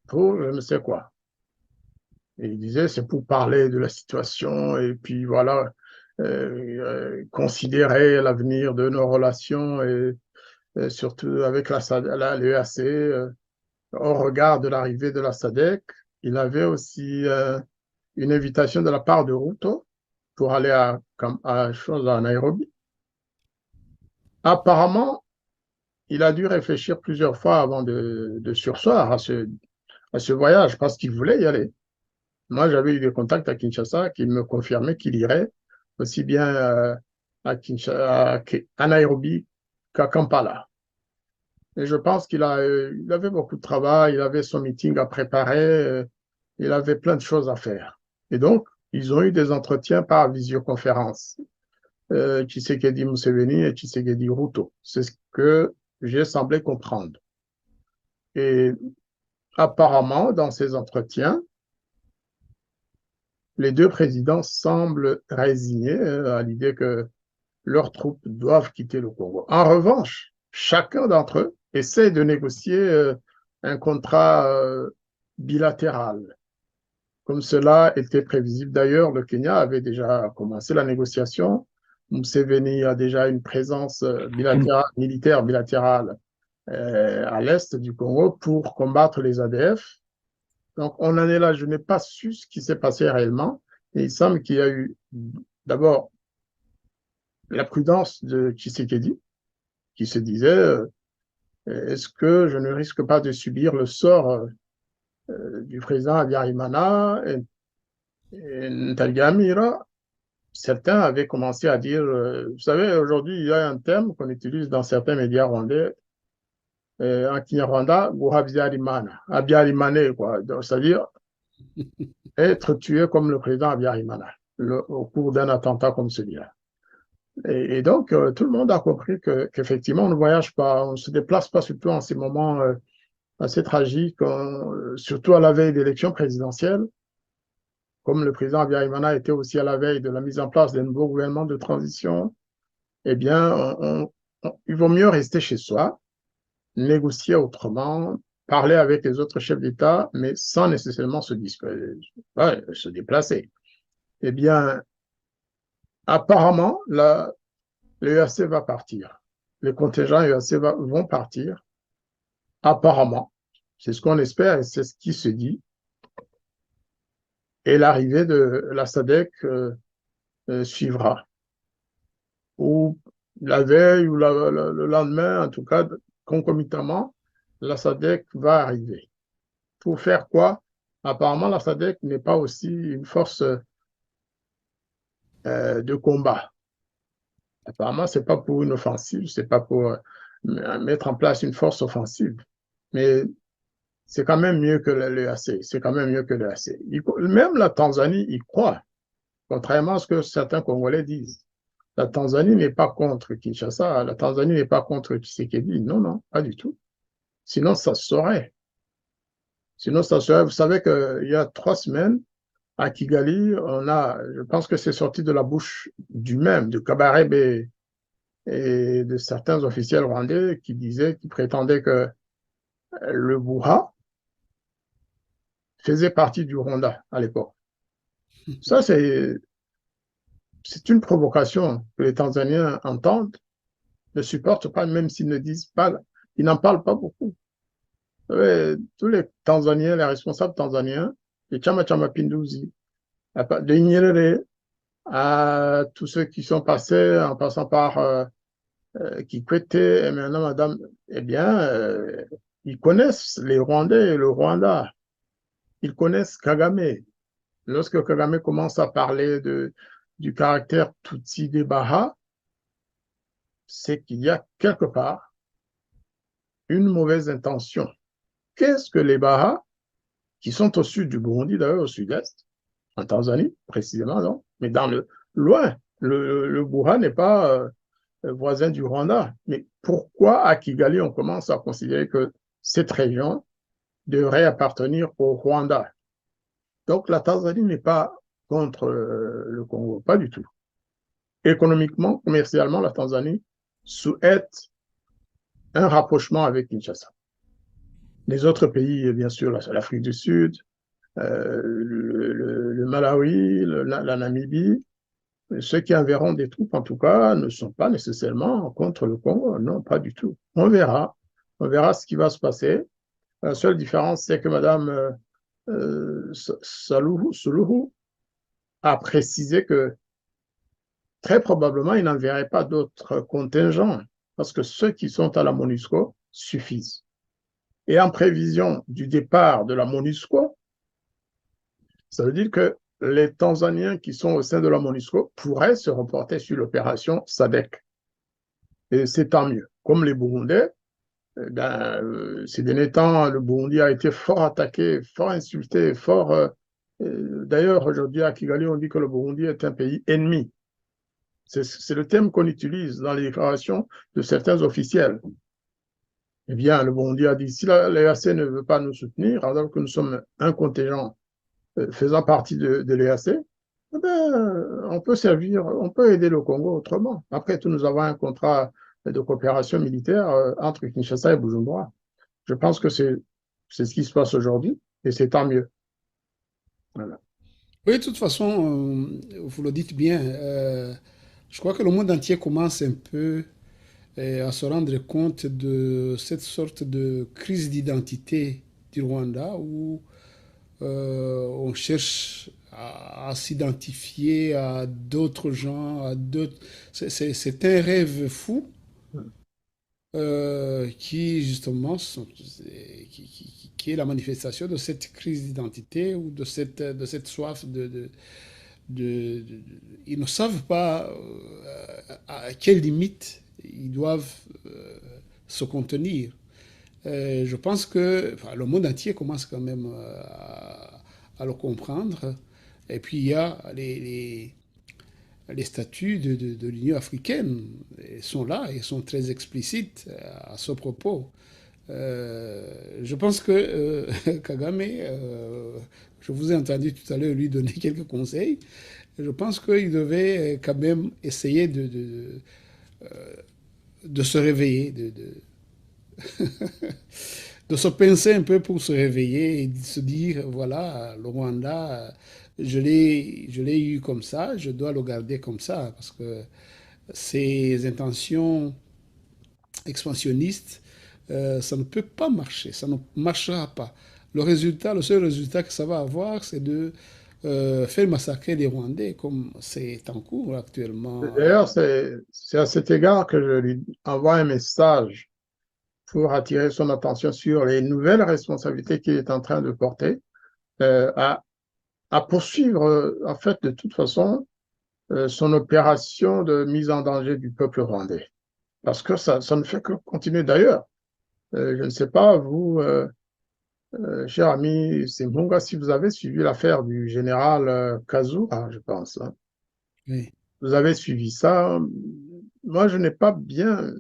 pour je ne sais quoi. Et il disait, c'est pour parler de la situation et puis voilà, considérer l'avenir de nos relations et surtout avec l'EAC, au regard de l'arrivée de la SADC. Il avait aussi une invitation de la part de Ruto pour aller à Nairobi. Apparemment, il a dû réfléchir plusieurs fois avant de surseoir à ce voyage parce qu'il voulait y aller. Moi, j'avais eu des contacts à Kinshasa qui me confirmaient qu'il irait aussi bien à Nairobi qu'à Kampala. Et je pense il avait beaucoup de travail, il avait son meeting à préparer, il avait plein de choses à faire. Et donc, ils ont eu des entretiens par visioconférence, Tshisekedi Museveni et Tshisekedi Ruto. C'est ce que j'ai semblé comprendre. Et apparemment, dans ces entretiens, les deux présidents semblent résignés à l'idée que leurs troupes doivent quitter le Congo. En revanche, chacun d'entre eux essaie de négocier un contrat bilatéral. Comme cela était prévisible d'ailleurs, le Kenya avait déjà commencé la négociation. Museveni a déjà une présence militaire bilatérale à l'est du Congo pour combattre les ADF. Donc, on en est là. Je n'ai pas su ce qui s'est passé réellement. Et il semble qu'il y a eu d'abord la prudence de Tshisekedi, qui se disait est-ce que je ne risque pas de subir le sort du président Habyarimana et Ntaryamira? Certains avaient commencé à dire, vous savez, aujourd'hui, il y a un terme qu'on utilise dans certains médias rwandais, en Kinyarwanda, Habyarimana, Habyarimane, quoi. C'est-à-dire être tué comme le président Habyarimana au cours d'un attentat comme celui-là. Et donc, tout le monde a compris qu'effectivement, on ne voyage pas, on ne se déplace pas, surtout en ces moments assez tragiques, surtout à la veille d'élections présidentielles, comme le président Habyarimana était aussi à la veille de la mise en place d'un nouveau gouvernement de transition. Eh bien, il vaut mieux rester chez soi, négocier autrement, parler avec les autres chefs d'État, mais sans nécessairement se déplacer. Eh bien, apparemment, l'EAC va partir. Les contingents EAC vont partir. Apparemment, c'est ce qu'on espère et c'est ce qui se dit. Et l'arrivée de la SADC suivra. Ou la veille ou le lendemain, en tout cas, concomitamment, la SADC va arriver. Pour faire quoi? Apparemment, la SADC n'est pas aussi une force de combat. Apparemment, ce n'est pas pour une offensive, ce n'est pas pour mettre en place une force offensive. Mais c'est quand même mieux que l'EAC. C'est quand même mieux que l'EAC. Même la Tanzanie y croit, contrairement à ce que certains Congolais disent. La Tanzanie n'est pas contre Kinshasa, la Tanzanie n'est pas contre Tshisekedi. Non, non, pas du tout. Sinon, ça se saurait. Sinon, ça se saurait. Vous savez qu'il y a 3 semaines, à Kigali, je pense que c'est sorti de la bouche de Kabarebe et de certains officiels rwandais qui prétendaient que le Bouha faisait partie du Rwanda à l'époque. Ça, c'est une provocation que les Tanzaniens entendent, ne supportent pas, même s'ils ne disent pas, ils n'en parlent pas beaucoup. Tous les Tanzaniens, les responsables tanzaniens, les Chama Chama Pinduzi, de Nyerere, à tous ceux qui sont passés, en passant par Kikwete et maintenant Madame, eh bien, ils connaissent les Rwandais et le Rwanda. Ils connaissent Kagame. Lorsque Kagame commence à parler du caractère Tutsi des Baha, c'est qu'il y a quelque part une mauvaise intention. Qu'est-ce que les Baha, qui sont au sud du Burundi, d'ailleurs au sud-est, en Tanzanie précisément, non, mais loin, le Bouha n'est pas voisin du Rwanda. Mais pourquoi à Kigali, on commence à considérer que cette région devrait appartenir au Rwanda? Donc la Tanzanie n'est pas contre le Congo, pas du tout. Économiquement, commercialement, la Tanzanie souhaite un rapprochement avec Kinshasa. Les autres pays, bien sûr, l'Afrique du Sud, le Malawi, la Namibie, ceux qui enverront des troupes, en tout cas, ne sont pas nécessairement contre le Congo. Non, pas du tout. On verra. On verra ce qui va se passer. La seule différence, c'est que Mme Suluhu a précisé que très probablement, il n'enverrait pas d'autres contingents parce que ceux qui sont à la MONUSCO suffisent. Et en prévision du départ de la MONUSCO, ça veut dire que les Tanzaniens qui sont au sein de la MONUSCO pourraient se reporter sur l'opération SADC. Et c'est tant mieux. Comme les Burundais, ces derniers temps, le Burundi a été fort attaqué, fort insulté, fort. D'ailleurs, aujourd'hui à Kigali, on dit que le Burundi est un pays ennemi. C'est le terme qu'on utilise dans les déclarations de certains officiels. Eh bien, le Burundi a dit si l'EAC ne veut pas nous soutenir, alors que nous sommes un contingent faisant partie de l'EAC, eh on peut aider le Congo autrement. Après tout, nous avons un contrat de coopération militaire entre Kinshasa et Bujumbura. Je pense que c'est ce qui se passe aujourd'hui et c'est tant mieux. Voilà. Oui, de toute façon, vous le dites bien. Je crois que le monde entier commence un peu à se rendre compte de cette sorte de crise d'identité du Rwanda où on cherche à s'identifier à d'autres gens, à d'autres. C'est un rêve fou qui justement qui est la manifestation de cette crise d'identité ou de cette soif ils ne savent pas à quelle limite ils doivent se contenir. Je pense que enfin, le monde entier commence quand même à le comprendre. Et puis il y a les statuts de l'Union africaine. Ils sont là, ils sont très explicites à ce propos. Je pense que Kagame, je vous ai entendu tout à l'heure lui donner quelques conseils. Je pense qu'il devait quand même essayer de se réveiller, de se pincer un peu pour se réveiller et de se dire, voilà, le Rwanda, je l'ai eu comme ça, je dois le garder comme ça, parce que ses intentions expansionnistes, ça ne peut pas marcher, ça ne marchera pas. Le seul résultat que ça va avoir, c'est de faire massacrer les Rwandais, comme c'est en cours actuellement. D'ailleurs, c'est à cet égard que je lui envoie un message pour attirer son attention sur les nouvelles responsabilités qu'il est en train de porter, à poursuivre, en fait, de toute façon, son opération de mise en danger du peuple rwandais. Parce que ça ne fait que continuer d'ailleurs. Je ne sais pas, vous, cher ami Simhunga, si vous avez suivi l'affaire du général Kazura, je pense. Hein. Oui. Vous avez suivi ça. Moi, je n'ai pas bien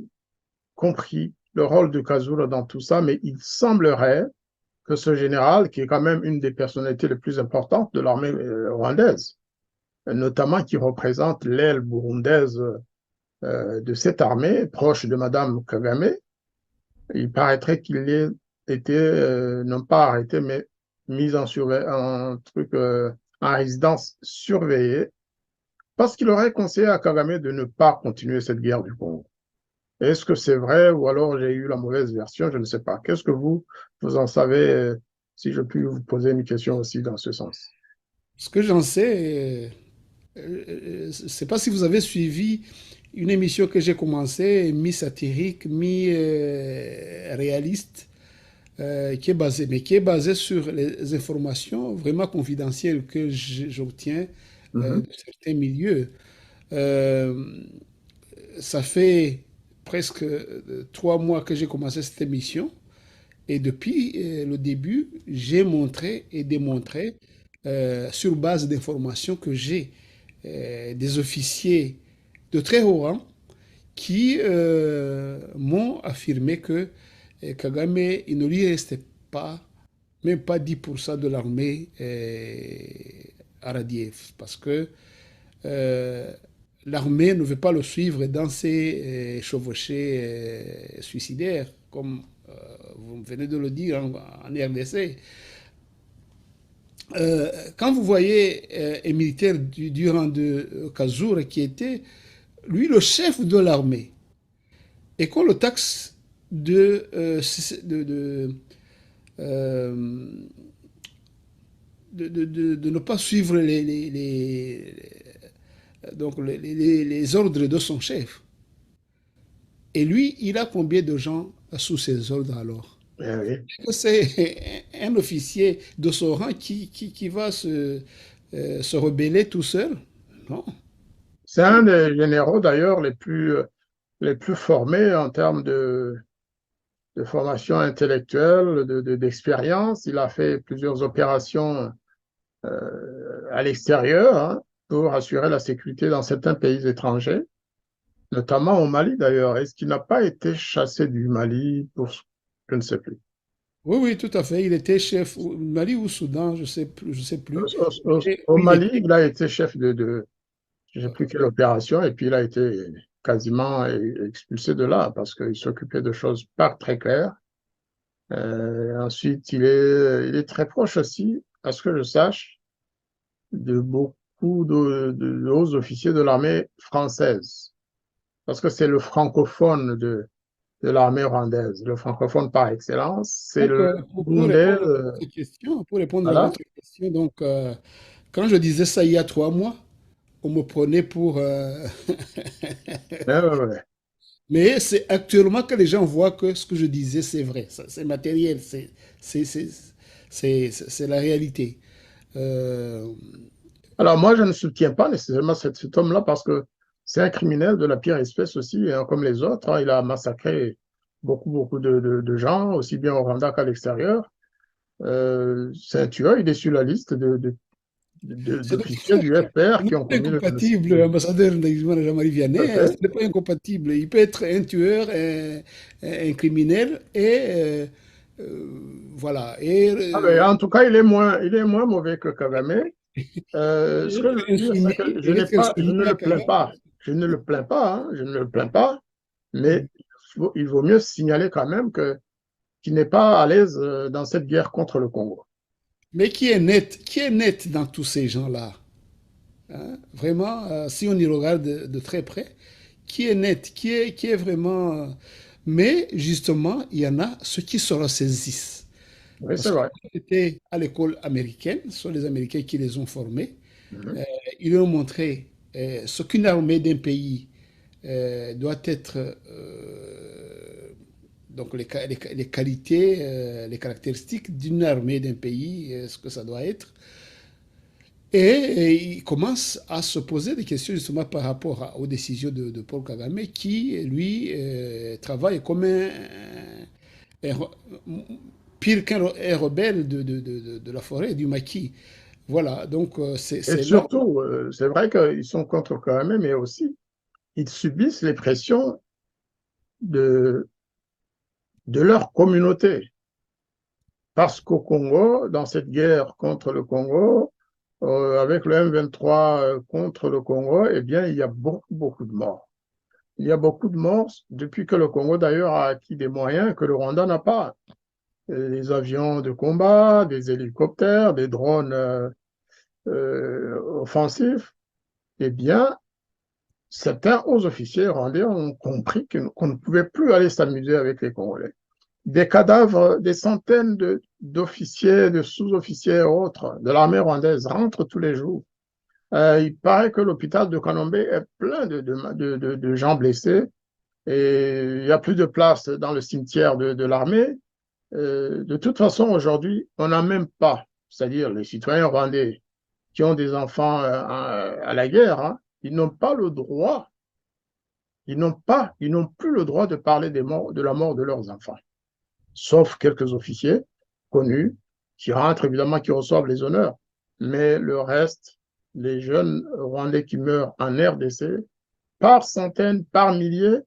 compris le rôle de Kazura dans tout ça, mais il semblerait que ce général, qui est quand même une des personnalités les plus importantes de l'armée rwandaise, notamment qui représente l'aile burundaise de cette armée, proche de Madame Kagame, il paraîtrait qu'il ait été, non pas arrêté, mais mis en résidence surveillée, parce qu'il aurait conseillé à Kagame de ne pas continuer cette guerre du Congo. Est-ce que c'est vrai ou alors j'ai eu la mauvaise version? Je ne sais pas. Qu'est-ce que vous en savez, si je puis vous poser une question aussi dans ce sens? Ce que j'en sais, je ne sais pas si vous avez suivi une émission que j'ai commencée, mi-satirique, mi-réaliste, qui est basée sur les informations vraiment confidentielles que j'obtiens de certains milieux. Euh, Ça fait presque 3 mois que j'ai commencé cette émission et depuis le début, j'ai montré et démontré sur base d'informations que j'ai des officiers de très haut rang qui m'ont affirmé que Kagame, il ne lui restait pas, même pas 10% de l'armée à radier, parce que euh, l'armée ne veut pas le suivre dans ses chevauchées suicidaires, comme vous venez de le dire en RDC. Quand vous voyez un militaire du rang de Kazour qui était, lui, le chef de l'armée, et qu'on le taxe de, euh, de ne pas suivre donc les ordres de son chef. Et lui, il a combien de gens sous ses ordres alors? Oui. C'est un officier de son rang qui va se rebeller tout seul? Non. C'est un des généraux d'ailleurs les plus formés en termes de formation intellectuelle, d'expérience. Il a fait plusieurs opérations à l'extérieur, hein, pour assurer la sécurité dans certains pays étrangers, notamment au Mali d'ailleurs. Est-ce qu'il n'a pas été chassé du Mali pour... Je ne sais plus. Oui, oui, tout à fait. Il était chef au Mali ou au Soudan, je sais plus. Et Au oui, il Mali, était. il a été chef je ne sais plus quelle opération, et puis il a été quasiment expulsé de là parce qu'il s'occupait de choses pas très claires. Ensuite, il est très proche aussi, à ce que je sache, de beaucoup de hauts officiers de l'armée française, parce que c'est le francophone de l'armée rwandaise, le francophone par excellence. C'est Donc, le pour Burundais, répondre à votre question, voilà. donc, quand je disais ça il y a 3 mois, on me prenait pour. Ouais, ouais, ouais. Mais c'est actuellement que les gens voient que ce que je disais, c'est vrai. C'est matériel, c'est, c'est, c'est la réalité. Euh, Alors moi, je ne soutiens pas nécessairement cet homme-là parce que c'est un criminel de la pire espèce aussi, hein, comme les autres, hein. Il a massacré beaucoup de gens, aussi bien au Rwanda qu'à l'extérieur. C'est un tueur, il est sur la liste c'est donc- d'officiers du FPR ce n'est qui ont pas commis le génocide. incompatible, ambassadeur Ndagijimana Jean-Marie Tout à Vianney, ce fait. n'est pas incompatible. Il peut être un tueur, un criminel, et euh, voilà. Et Ah, mais en tout cas, il est moins mauvais que Kagame. Ce que je veux dire, c'est que je ne le plains pas. Je ne le plains pas, hein, je ne le plains pas, mais il vaut mieux signaler quand même que qu'il n'est pas à l'aise dans cette guerre contre le Congo. Mais qui est net dans tous ces gens-là? Hein? Vraiment, si on y regarde de très près, qui est net, qui est vraiment. Mais justement, il y en a ceux qui se ressaisissent. Oui, Parce c'est que vrai. c'était à l'école américaine, ce sont les Américains qui les ont formés. Mhm. Euh, Ils leur ont montré ce qu'une armée d'un pays doit être, donc les qualités, les caractéristiques d'une armée d'un pays, ce que ça doit être. Et il commence à se poser des questions justement par rapport aux décisions de Paul Kagame qui, lui, travaille comme un pire qu'un rebelle de la forêt, du maquis. Voilà, donc Et c'est là. surtout, c'est vrai qu'ils sont contre quand même, mais aussi, ils subissent les pressions de, de leur communauté. Parce qu'au Congo, dans cette guerre contre le Congo, avec le M23 contre le Congo, eh bien, il y a beaucoup de morts. Il y a beaucoup de morts depuis que le Congo, d'ailleurs, a acquis des moyens que le Rwanda n'a pas. Des avions de combat, des hélicoptères, des drones offensifs. Eh bien, certains hauts officiers rwandais ont compris qu'on ne pouvait plus aller s'amuser avec les Congolais. Des cadavres, des centaines d'officiers, de sous-officiers et autres de l'armée rwandaise rentrent tous les jours. Il paraît que l'hôpital de Kanombe est plein de gens blessés et il n'y a plus de place dans le cimetière de l'armée. De toute façon, aujourd'hui, on n'a même pas, c'est-à-dire les citoyens rwandais qui ont des enfants à la guerre, hein, ils n'ont pas le droit, ils n'ont plus le droit de parler de la mort de leurs enfants, sauf quelques officiers connus qui rentrent, évidemment, qui reçoivent les honneurs. Mais le reste, les jeunes Rwandais qui meurent en RDC, par centaines, par milliers,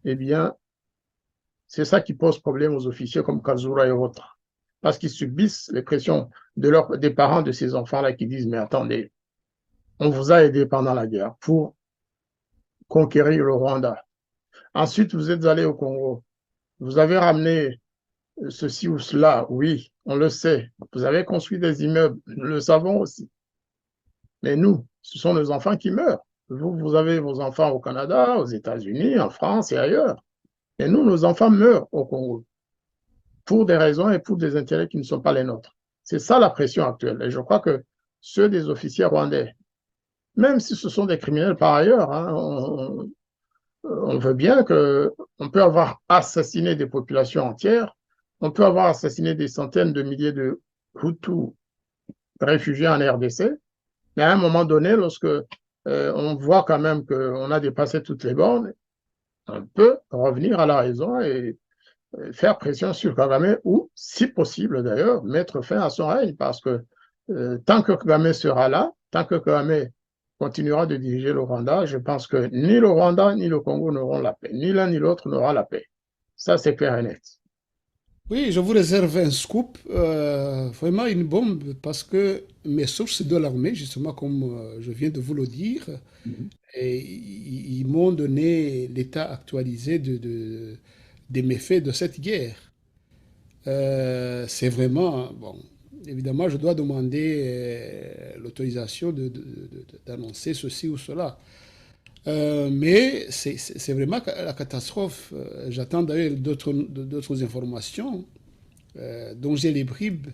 eh bien, c'est ça qui pose problème aux officiers comme Kazura et autres. Parce qu'ils subissent les pressions des parents de ces enfants-là qui disent, mais attendez, on vous a aidé pendant la guerre pour conquérir le Rwanda. Ensuite, vous êtes allé au Congo. Vous avez ramené ceci ou cela, oui, on le sait. Vous avez construit des immeubles, nous le savons aussi. Mais nous, ce sont nos enfants qui meurent. Vous avez vos enfants au Canada, aux États-Unis, en France et ailleurs. Et nous, nos enfants meurent au Congo pour des raisons et pour des intérêts qui ne sont pas les nôtres. C'est ça la pression actuelle. Et je crois que ceux des officiers rwandais, même si ce sont des criminels par ailleurs, hein, on veut bien qu'on peut avoir assassiné des populations entières, on peut avoir assassiné des centaines de milliers de Hutus réfugiés en RDC, mais à un moment donné, lorsque on voit quand même qu'on a dépassé toutes les bornes, on peut revenir à la raison et faire pression sur Kagame ou, si possible d'ailleurs, mettre fin à son règne parce que tant que Kagame sera là, tant que Kagame continuera de diriger le Rwanda, je pense que ni le Rwanda ni le Congo n'auront la paix. Ni l'un ni l'autre n'aura la paix. Ça, c'est clair et net. Oui, je vous réserve un scoop, vraiment une bombe, parce que mes sources de l'armée, justement, comme je viens de vous le dire, et ils m'ont donné l'état actualisé des méfaits de cette guerre. C'est vraiment, bon, évidemment, je dois demander l'autorisation d'annoncer ceci ou cela. Mais c'est vraiment la catastrophe. J'attends d'ailleurs d'autres informations dont j'ai les bribes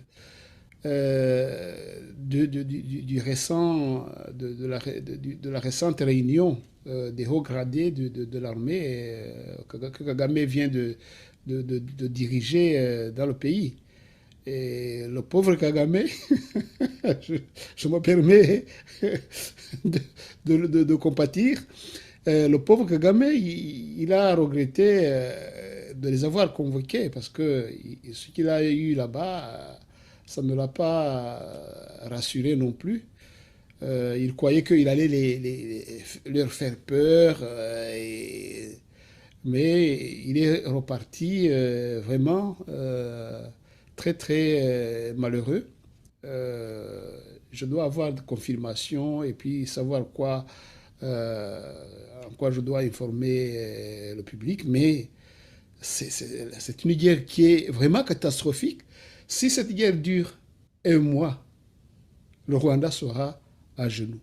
du récent, de la récente réunion des hauts gradés de l'armée que Kagame vient de diriger dans le pays. Et le pauvre Kagame, je, je me permets de compatir, le pauvre Kagame, il a regretté de les avoir convoqués parce que ce qu'il a eu là-bas, ça ne l'a pas rassuré non plus. Il croyait qu'il allait leur faire peur, mais il est reparti vraiment très très malheureux. Je dois avoir de confirmation et puis savoir en quoi je dois informer le public, mais c'est une guerre qui est vraiment catastrophique. Si cette guerre dure un mois, le Rwanda sera à genoux.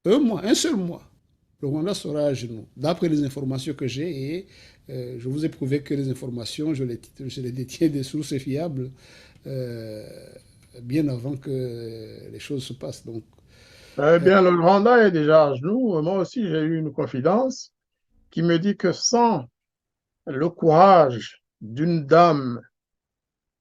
Un mois, un seul mois, le Rwanda sera à genoux. D'après les informations que j'ai, et je vous ai prouvé que les informations, je les détiens des sources fiables euh, bien avant que les choses se passent. Donc, Eh bien, le Rwanda est déjà à genoux. Moi aussi, j'ai eu une confidence qui me dit que sans le courage d'une dame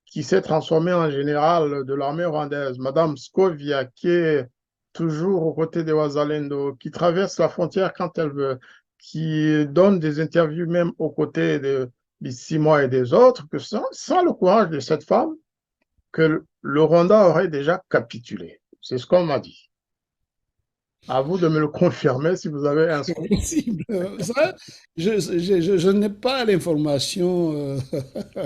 qui s'est transformée en général de l'armée rwandaise, Madame Scovia, qui est toujours aux côtés des Wazalendo, qui traverse la frontière quand elle veut, qui donne des interviews même aux côtés de Bissimo et des autres, que sans le courage de cette femme, que le Rwanda aurait déjà capitulé. C'est ce qu'on m'a dit. À vous de me le confirmer si vous avez un c'est scoop. possible. Ça, je n'ai pas l'information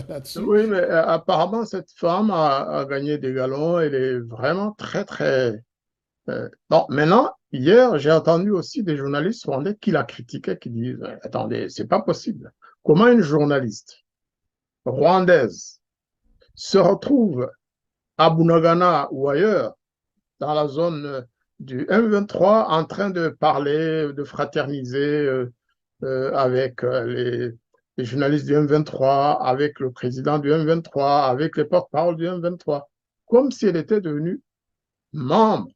là-dessus. Oui, mais apparemment, cette femme a gagné des galons. Elle est vraiment très, très... Bon, maintenant, hier, j'ai entendu aussi des journalistes rwandais qui la critiquaient, qui disent, attendez, c'est pas possible. Comment une journaliste rwandaise se retrouve à Bunagana ou ailleurs, dans la zone du M23, en train de parler, de fraterniser avec les journalistes du M23, avec le président du M23, avec les porte-parole du M23, comme si elle était devenue membre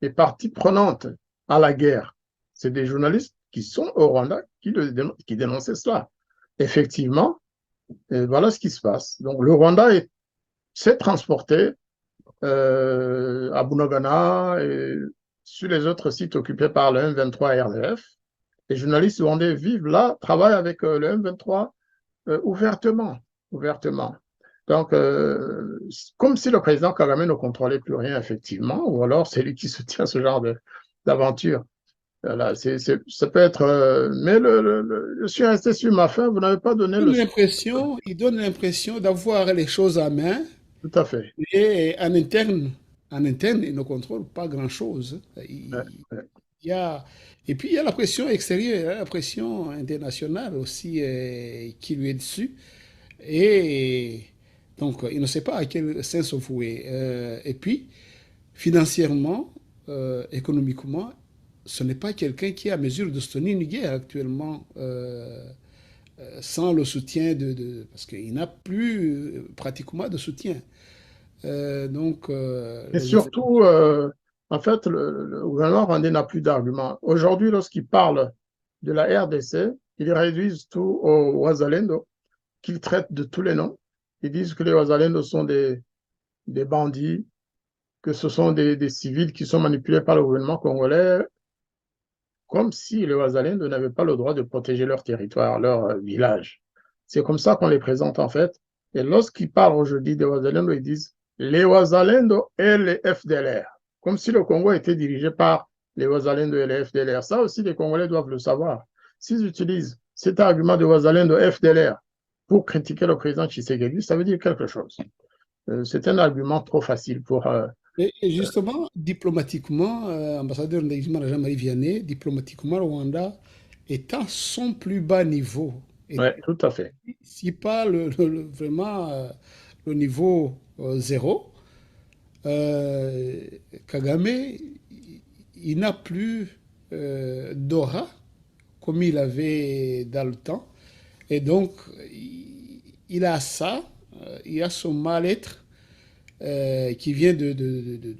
et partie prenante à la guerre. C'est des journalistes qui sont au Rwanda qui dénonçaient cela. Effectivement, voilà ce qui se passe. Donc le Rwanda s'est transporté à Bunagana et sur les autres sites occupés par le M23 et RDF. Les journalistes rwandais vivent là, travaillent avec le M23 ouvertement, ouvertement. Donc, comme si le président Kagame ne contrôlait plus rien, effectivement, ou alors c'est lui qui soutient ce genre d'aventure. Voilà, ça peut être. Mais je suis resté sur ma faim, vous n'avez pas donné le. Il donne l'impression d'avoir les choses à main, Tout à fait. et en interne, il ne contrôle pas grand-chose. Ouais, ouais. Il y a, et puis il y a la pression extérieure, hein, la pression internationale aussi qui lui est dessus. Et donc, il ne sait pas à quel sens se vouer. Et puis, financièrement, économiquement, ce n'est pas quelqu'un qui est à mesure de soutenir une guerre actuellement sans le soutien parce qu'il n'a plus pratiquement de soutien. Donc, Et surtout, en fait, le gouvernement rwandais n'a plus d'arguments. Aujourd'hui, lorsqu'ils parlent de la RDC, ils réduisent tout aux Wazalendo, qu'ils traitent de tous les noms. Ils disent que les Wazalendo sont des bandits, que ce sont des civils qui sont manipulés par le gouvernement congolais, comme si les Wazalendo n'avaient pas le droit de protéger leur territoire, leur village. C'est comme ça qu'on les présente en fait. Et lorsqu'ils parlent aujourd'hui des Wazalendo, ils disent les Wazalendo et les FDLR, comme si le Congo était dirigé par les Wazalendo et les FDLR. Ça aussi, les Congolais doivent le savoir. S'ils utilisent cet argument de Wazalendo FDLR pour critiquer le président Tshisekedi, ça veut dire quelque chose. C'est un argument trop facile pour. et justement, diplomatiquement, ambassadeur Ndagijimana Jean-Marie Vianney, diplomatiquement, le Rwanda est à son plus bas niveau. Et Oui, tout à fait. si pas vraiment le niveau zéro, euh, Kagame, il n'a plus d'aura comme il avait dans le temps. Et donc, il a ça, il a son mal-être qui vient de, de-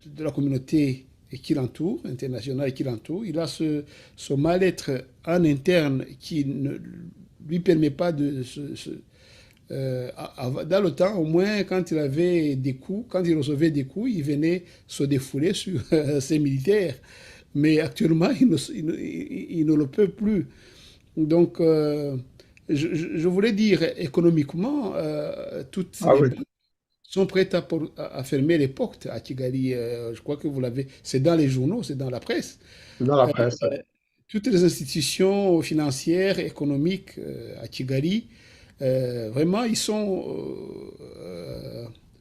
de la communauté qui l'entoure, internationale qui l'entoure. Il a ce mal-être en interne qui ne lui permet pas dans le temps, au moins, quand il avait des coups, quand il recevait des coups, il venait se défouler sur ses militaires. Mais actuellement, il ne le peut plus. Donc, je voulais dire, économiquement, toutes Ah les oui, banques sont prêtes à fermer les portes à Kigali. Je crois que vous l'avez, c'est dans les journaux, c'est dans la presse. dans la Euh, presse. Toutes les institutions financières, économiques à Kigali, vraiment, ils sont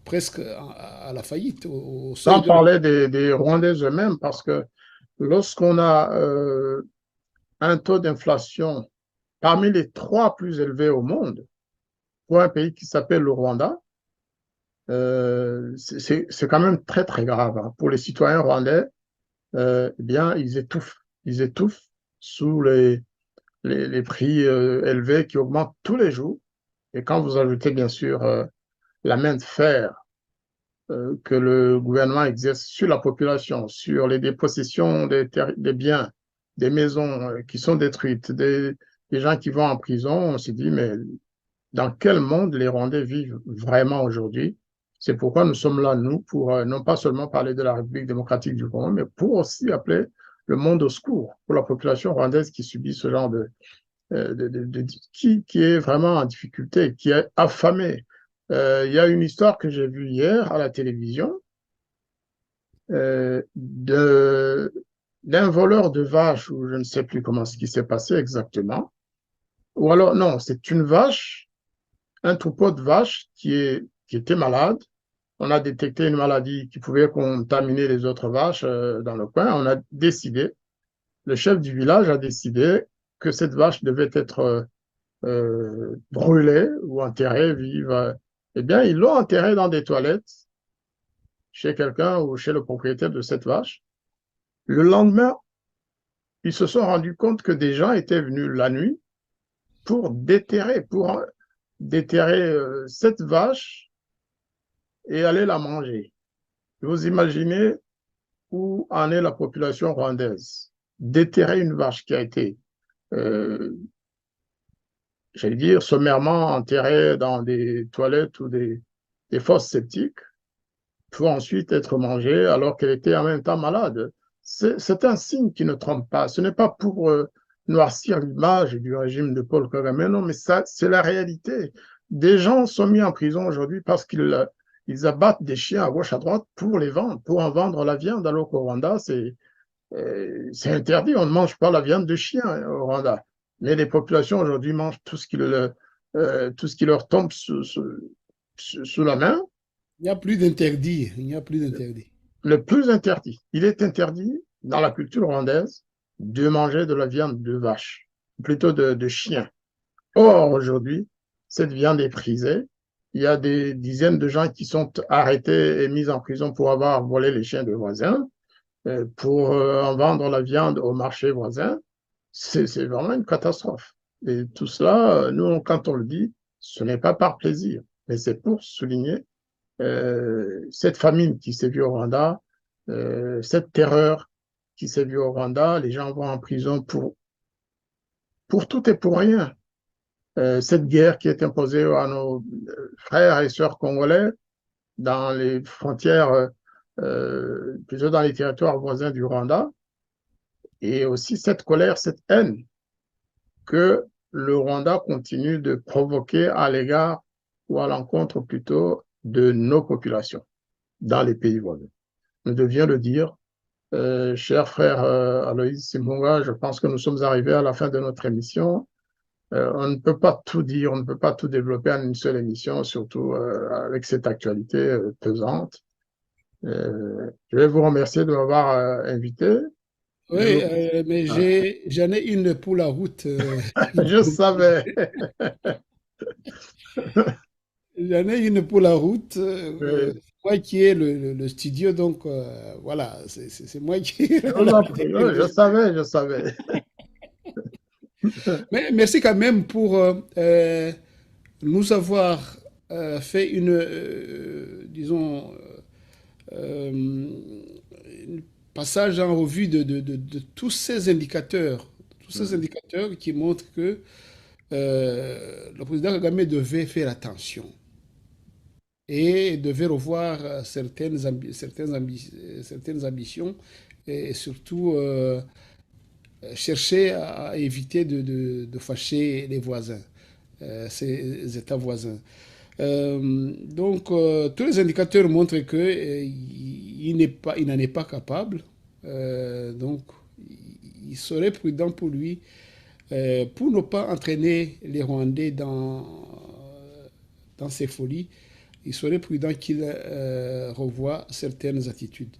presque à la faillite, au seuil Sans de la... parler des Rwandais eux-mêmes, parce que lorsqu'on a un taux d'inflation parmi les trois plus élevés au monde, pour un pays qui s'appelle le Rwanda, c'est quand même très, très grave, hein. Pour les citoyens rwandais, eh bien, ils étouffent. Ils étouffent sous les prix élevés qui augmentent tous les jours. Et quand vous ajoutez, bien sûr, la main de fer que le gouvernement exerce sur la population, sur les dépossessions des biens, des maisons qui sont détruites, des gens qui vont en prison, on se dit, mais dans quel monde les Rwandais vivent vraiment aujourd'hui? C'est pourquoi nous sommes là, nous, pour non pas seulement parler de la République démocratique du Congo, mais pour aussi appeler le monde au secours pour la population rwandaise qui subit ce genre qui est vraiment en difficulté, qui est affamé. Il y a une histoire que j'ai vue hier à la télévision d'un voleur de vaches, ou je ne sais plus comment ce qui s'est passé exactement. Ou alors, non, c'est une vache, un troupeau de vaches qui était malade. On a détecté une maladie qui pouvait contaminer les autres vaches dans le coin. On a décidé, le chef du village a décidé que cette vache devait être brûlée ou enterrée vive. Eh bien, ils l'ont enterrée dans des toilettes chez quelqu'un ou chez le propriétaire de cette vache. Le lendemain, ils se sont rendus compte que des gens étaient venus la nuit pour déterrer cette vache et aller la manger. Vous imaginez où en est la population rwandaise. Déterrer une vache qui a été, euh, j'allais dire, sommairement enterrée dans des toilettes ou des fosses septiques pour ensuite être mangée alors qu'elle était en même temps malade. C'est un signe qui ne trompe pas. Ce n'est pas pour noircir l'image du régime de Paul Kagame, non, mais ça, c'est la réalité. Des gens sont mis en prison aujourd'hui parce qu'ils abattent des chiens à gauche, à droite pour les vendre, pour en vendre la viande, alors qu'au Rwanda, C'est interdit, on ne mange pas la viande de chien au Rwanda. Mais les populations aujourd'hui mangent tout ce qui leur tombe sous la main. Il n'y a plus d'interdit. Il n'y a plus d'interdit. Le plus interdit, il est interdit dans la culture rwandaise de manger de la viande de vache, plutôt de chien. Or, aujourd'hui, cette viande est prisée. Il y a des dizaines de gens qui sont arrêtés et mis en prison pour avoir volé les chiens de voisins, pour en vendre la viande au marché voisin. C'est vraiment une catastrophe. Et tout cela, nous, quand on le dit, ce n'est pas par plaisir, mais c'est pour souligner cette famine qui sévit au Rwanda, cette terreur qui sévit au Rwanda. Les gens vont en prison pour tout et pour rien. Cette guerre qui est imposée à nos frères et sœurs congolais dans les frontières, plutôt dans les territoires voisins du Rwanda, et aussi cette colère, cette haine que le Rwanda continue de provoquer à l'égard ou à l'encontre plutôt de nos populations dans les pays voisins. On devient le dire. Cher frère Aloïs Simunga, je pense que nous sommes arrivés à la fin de notre émission. On ne peut pas tout dire, on ne peut pas tout développer en une seule émission, surtout avec cette actualité pesante. Je vais vous remercier de m'avoir invité. Oui, mais j'en ai une pour la route. Je savais. J'en ai une pour la route. Oui. Moi qui ai le studio, donc voilà, c'est moi qui ai Je savais, je savais. Mais merci quand même pour nous avoir fait disons, un passage en revue de tous ces indicateurs, qui montrent que le président Kagame devait faire attention et devait revoir certaines ambitions et surtout chercher à éviter de fâcher les voisins, ces États voisins. Tous les indicateurs montrent qu'il n'en est pas capable. Donc, il serait prudent pour lui, pour ne pas entraîner les Rwandais dans ses folies. Il serait prudent qu'il revoie certaines attitudes.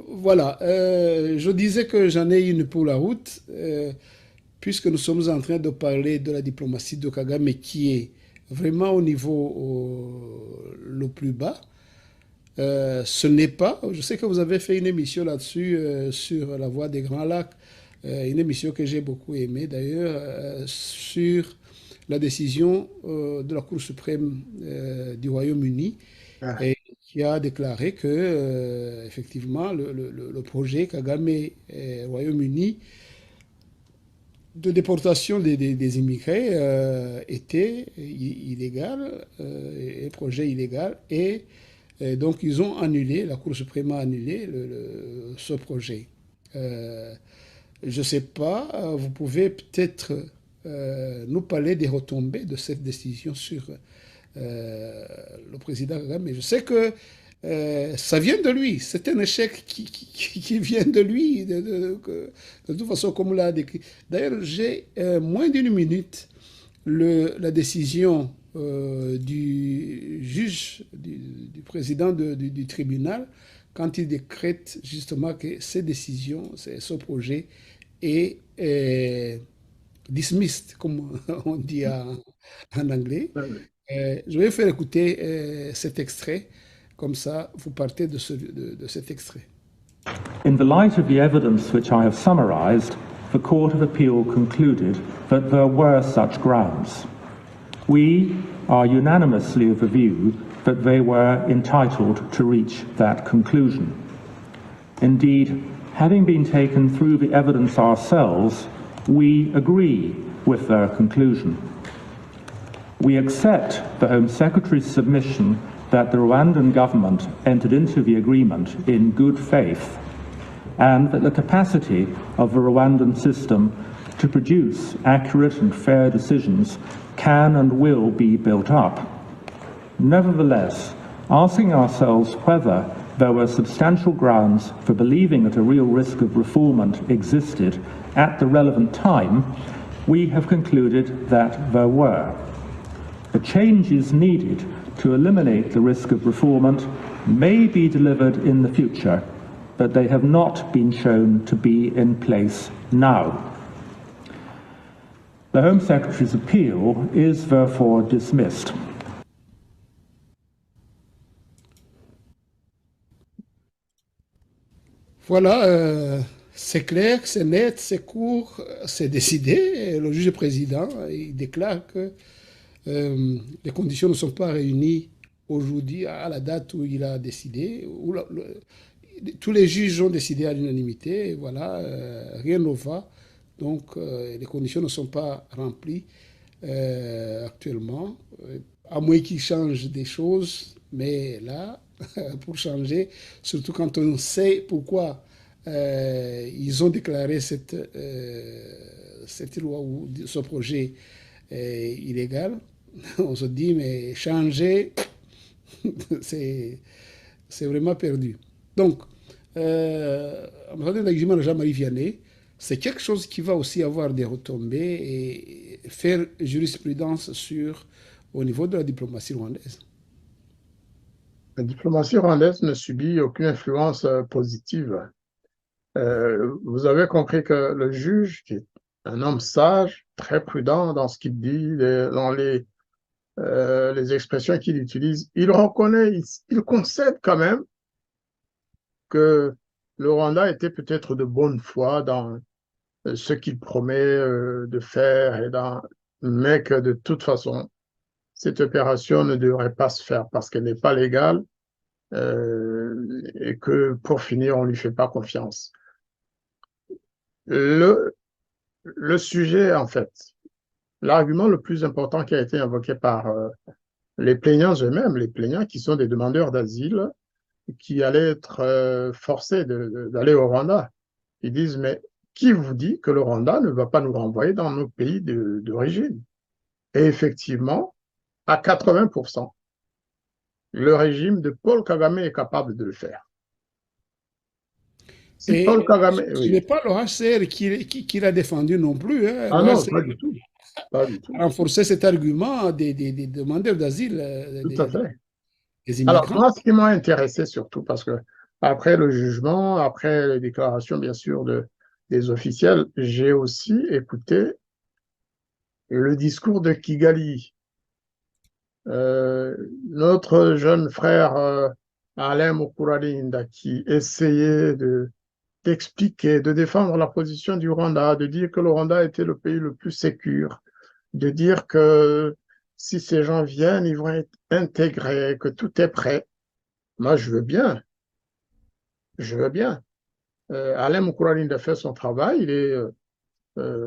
Voilà, je disais que j'en ai une pour la route, puisque nous sommes en train de parler de la diplomatie de Kagame qui est vraiment au niveau le plus bas. Ce n'est pas, je sais que vous avez fait une émission là-dessus, sur la voie des Grands Lacs, une émission que j'ai beaucoup aimée d'ailleurs, sur la décision de la Cour suprême du Royaume-Uni, et qui a déclaré que, effectivement, le projet Kagame Royaume-Uni de déportation des immigrés était illégal, un projet illégal, et donc ils ont annulé, la Cour suprême a annulé ce projet. Je ne sais pas, vous pouvez peut-être nous parler des retombées de cette décision sur le président Kagame. Je sais que ça vient de lui, c'est un échec qui vient de lui, de toute façon, comme on l'a décrit. D'ailleurs, j'ai moins d'une minute la décision du juge, du président du tribunal, quand il décrète justement que ces décisions, ce projet est dismissed, comme on dit en anglais. Je vais faire écouter cet extrait, comme ça vous partez de cet extrait. In the light of the evidence which I have summarized, the Court of Appeal concluded that there were such grounds. We are unanimously of the view that they were entitled to reach that conclusion. Indeed, having been taken through the evidence ourselves, we agree with their conclusion. We accept the Home Secretary's submission that the Rwandan government entered into the agreement in good faith, and that the capacity of the Rwandan system to produce accurate and fair decisions can and will be built up. Nevertheless, asking ourselves whether, there were substantial grounds for believing that a real risk of refoulement existed at the relevant time, we have concluded that there were. The changes needed to eliminate the risk of refoulement may be delivered in the future, but they have not been shown to be in place now. The Home Secretary's appeal is therefore dismissed. Voilà, c'est clair, c'est net, c'est court, c'est décidé. Et le juge président, il déclare que les conditions ne sont pas réunies aujourd'hui à la date où il a décidé. Tous les juges ont décidé à l'unanimité. Voilà, rien ne va. Donc, les conditions ne sont pas remplies actuellement, à moins qu'ils changent des choses. Mais là, pour changer, surtout quand on sait pourquoi ils ont déclaré cette loi ou ce projet illégal, on se dit, mais changer, c'est vraiment perdu. Donc, ambassadeur d'Agimana Jean-Marie Vianney, c'est quelque chose qui va aussi avoir des retombées et faire jurisprudence au niveau de la diplomatie rwandaise. La diplomatie rwandaise ne subit aucune influence positive. Vous avez compris que le juge, qui est un homme sage, très prudent dans ce qu'il dit, dans les expressions qu'il utilise, il reconnaît, il concède quand même que le Rwanda était peut-être de bonne foi dans ce qu'il promet de faire, mais que de toute façon, cette opération ne devrait pas se faire parce qu'elle n'est pas légale et que pour finir, on ne lui fait pas confiance. Le sujet, en fait, l'argument le plus important qui a été invoqué par les plaignants eux-mêmes, les plaignants qui sont des demandeurs d'asile, qui allaient être forcés d'aller au Rwanda. Ils disent, mais qui vous dit que le Rwanda ne va pas nous renvoyer dans nos pays d'origine? Et effectivement, à 80%, le régime de Paul Kagame est capable de le faire. Si Paul Kagame, ce n'est pas le HCR qui l'a défendu non plus. Hein. Ah non, pas du tout. Pas du tout. Renforcer cet argument des demandeurs d'asile. Tout à fait. Alors, moi, ce qui m'a intéressé surtout, parce que après le jugement, après les déclarations, bien sûr, des officiels, j'ai aussi écouté le discours de Kigali. Notre jeune frère Alain Mukuralinda, qui essayait d'expliquer, de défendre la position du Rwanda, de dire que le Rwanda était le pays le plus sécure, de dire que si ces gens viennent, ils vont être intégrés, que tout est prêt. Moi, je veux bien. Je veux bien. Alain Mukuralinda fait son travail. Il est,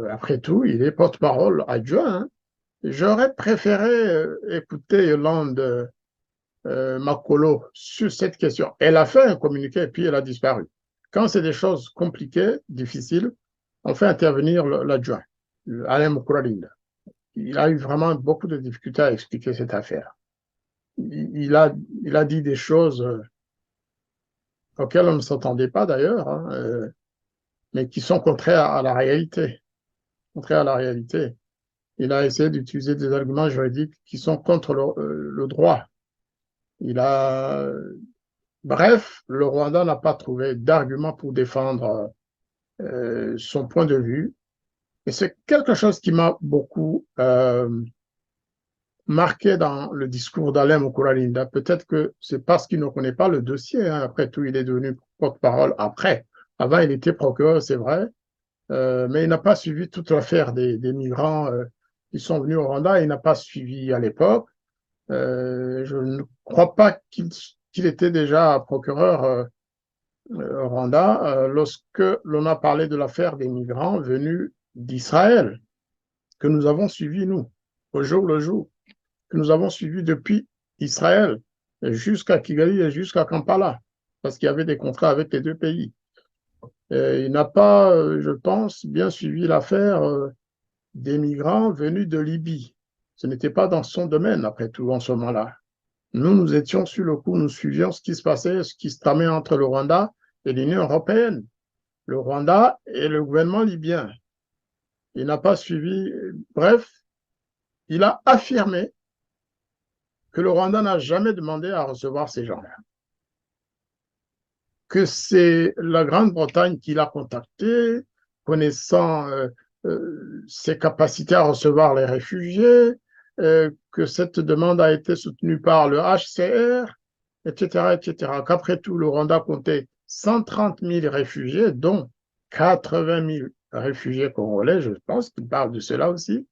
après tout, il est porte-parole adjoint. Hein. J'aurais préféré écouter Yolande Makolo sur cette question. Elle a fait un communiqué et puis elle a disparu. Quand c'est des choses compliquées, difficiles, on fait intervenir l'adjoint, Alain Mukuralinda. Il a eu vraiment beaucoup de difficultés à expliquer cette affaire. Il a dit des choses auxquelles on ne s'attendait pas d'ailleurs, hein, mais qui sont contraires à la réalité. Contraires à la réalité. Il a essayé d'utiliser des arguments juridiques qui sont contre le droit. Bref, le Rwanda n'a pas trouvé d'argument pour défendre son point de vue. Et c'est quelque chose qui m'a beaucoup marqué dans le discours d'Alain Mukuralinda. Peut-être que c'est parce qu'il ne connaît pas le dossier. Hein. Après tout, il est devenu porte-parole après. Avant, il était procureur, c'est vrai. Mais il n'a pas suivi toute l'affaire des migrants qui sont venus au Rwanda. Il n'a pas suivi à l'époque. Je ne crois pas qu'il était déjà procureur au Rwanda lorsque l'on a parlé de l'affaire des migrants venus d'Israël, que nous avons suivi, nous, au jour le jour, que nous avons suivi depuis Israël jusqu'à Kigali et jusqu'à Kampala, parce qu'il y avait des contrats avec les deux pays. Il n'a pas, je pense, bien suivi l'affaire des migrants venus de Libye. Ce n'était pas dans son domaine, après tout, en ce moment-là. Nous étions sur le coup, nous suivions ce qui se passait, ce qui se tramait entre le Rwanda et l'Union européenne. Le Rwanda et le gouvernement libyen. Il n'a pas suivi. Bref, il a affirmé que le Rwanda n'a jamais demandé à recevoir ces gens-là. Que c'est la Grande-Bretagne qui l'a contacté, connaissant ses capacités à recevoir les réfugiés, que cette demande a été soutenue par le HCR, etc., etc. Qu'après tout, le Rwanda comptait 130 000 réfugiés, dont 80 000 réfugiés congolais, je pense qu'il parle de cela aussi,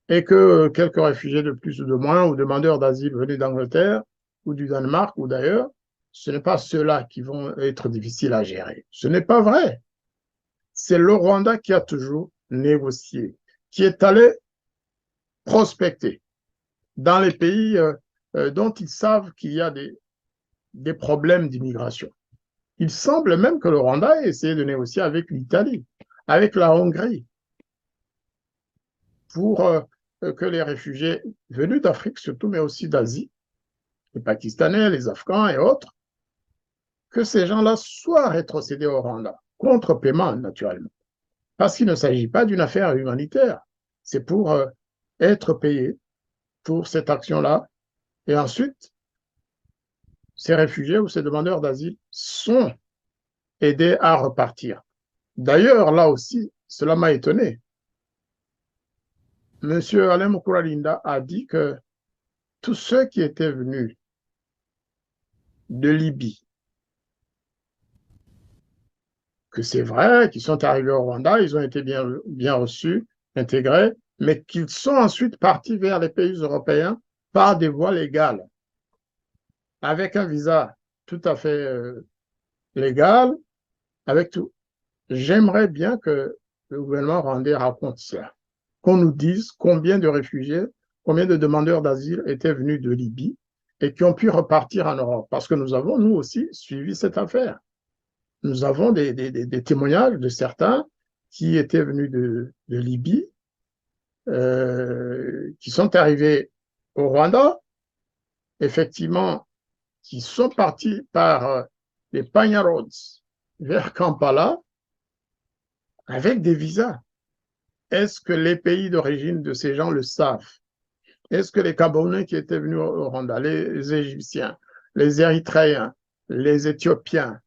et que quelques réfugiés de plus ou de moins, ou demandeurs d'asile venus d'Angleterre, ou du Danemark, ou d'ailleurs, ce n'est pas ceux-là qui vont être difficiles à gérer. Ce n'est pas vrai. C'est le Rwanda qui a toujours négocié, qui est allé prospecter dans les pays dont ils savent qu'il y a des problèmes d'immigration. Il semble même que le Rwanda ait essayé de négocier avec l'Italie, avec la Hongrie, pour que les réfugiés venus d'Afrique surtout, mais aussi d'Asie, les Pakistanais, les Afghans et autres, que ces gens-là soient rétrocédés au Rwanda, contre paiement naturellement. Parce qu'il ne s'agit pas d'une affaire humanitaire, c'est pour être payé pour cette action-là. Et ensuite, ces réfugiés ou ces demandeurs d'asile sont aidés à repartir. D'ailleurs, là aussi, cela m'a étonné. Monsieur Alain Mukuralinda a dit que tous ceux qui étaient venus de Libye, que c'est vrai qu'ils sont arrivés au Rwanda, ils ont été bien reçus, intégrés, mais qu'ils sont ensuite partis vers les pays européens par des voies légales, avec un visa tout à fait légal, avec tout. J'aimerais bien que le gouvernement rwandais raconte cela, qu'on nous dise combien de réfugiés, combien de demandeurs d'asile étaient venus de Libye et qui ont pu repartir en Europe, parce que nous avons, nous aussi, suivi cette affaire. Nous avons des témoignages de certains qui étaient venus de Libye, qui sont arrivés au Rwanda, effectivement, qui sont partis par les Panya Roads vers Kampala avec des visas. Est-ce que les pays d'origine de ces gens le savent? Est-ce que les Camerounais qui étaient venus au Rwanda, les Égyptiens, les Érythréens, les Éthiopiens,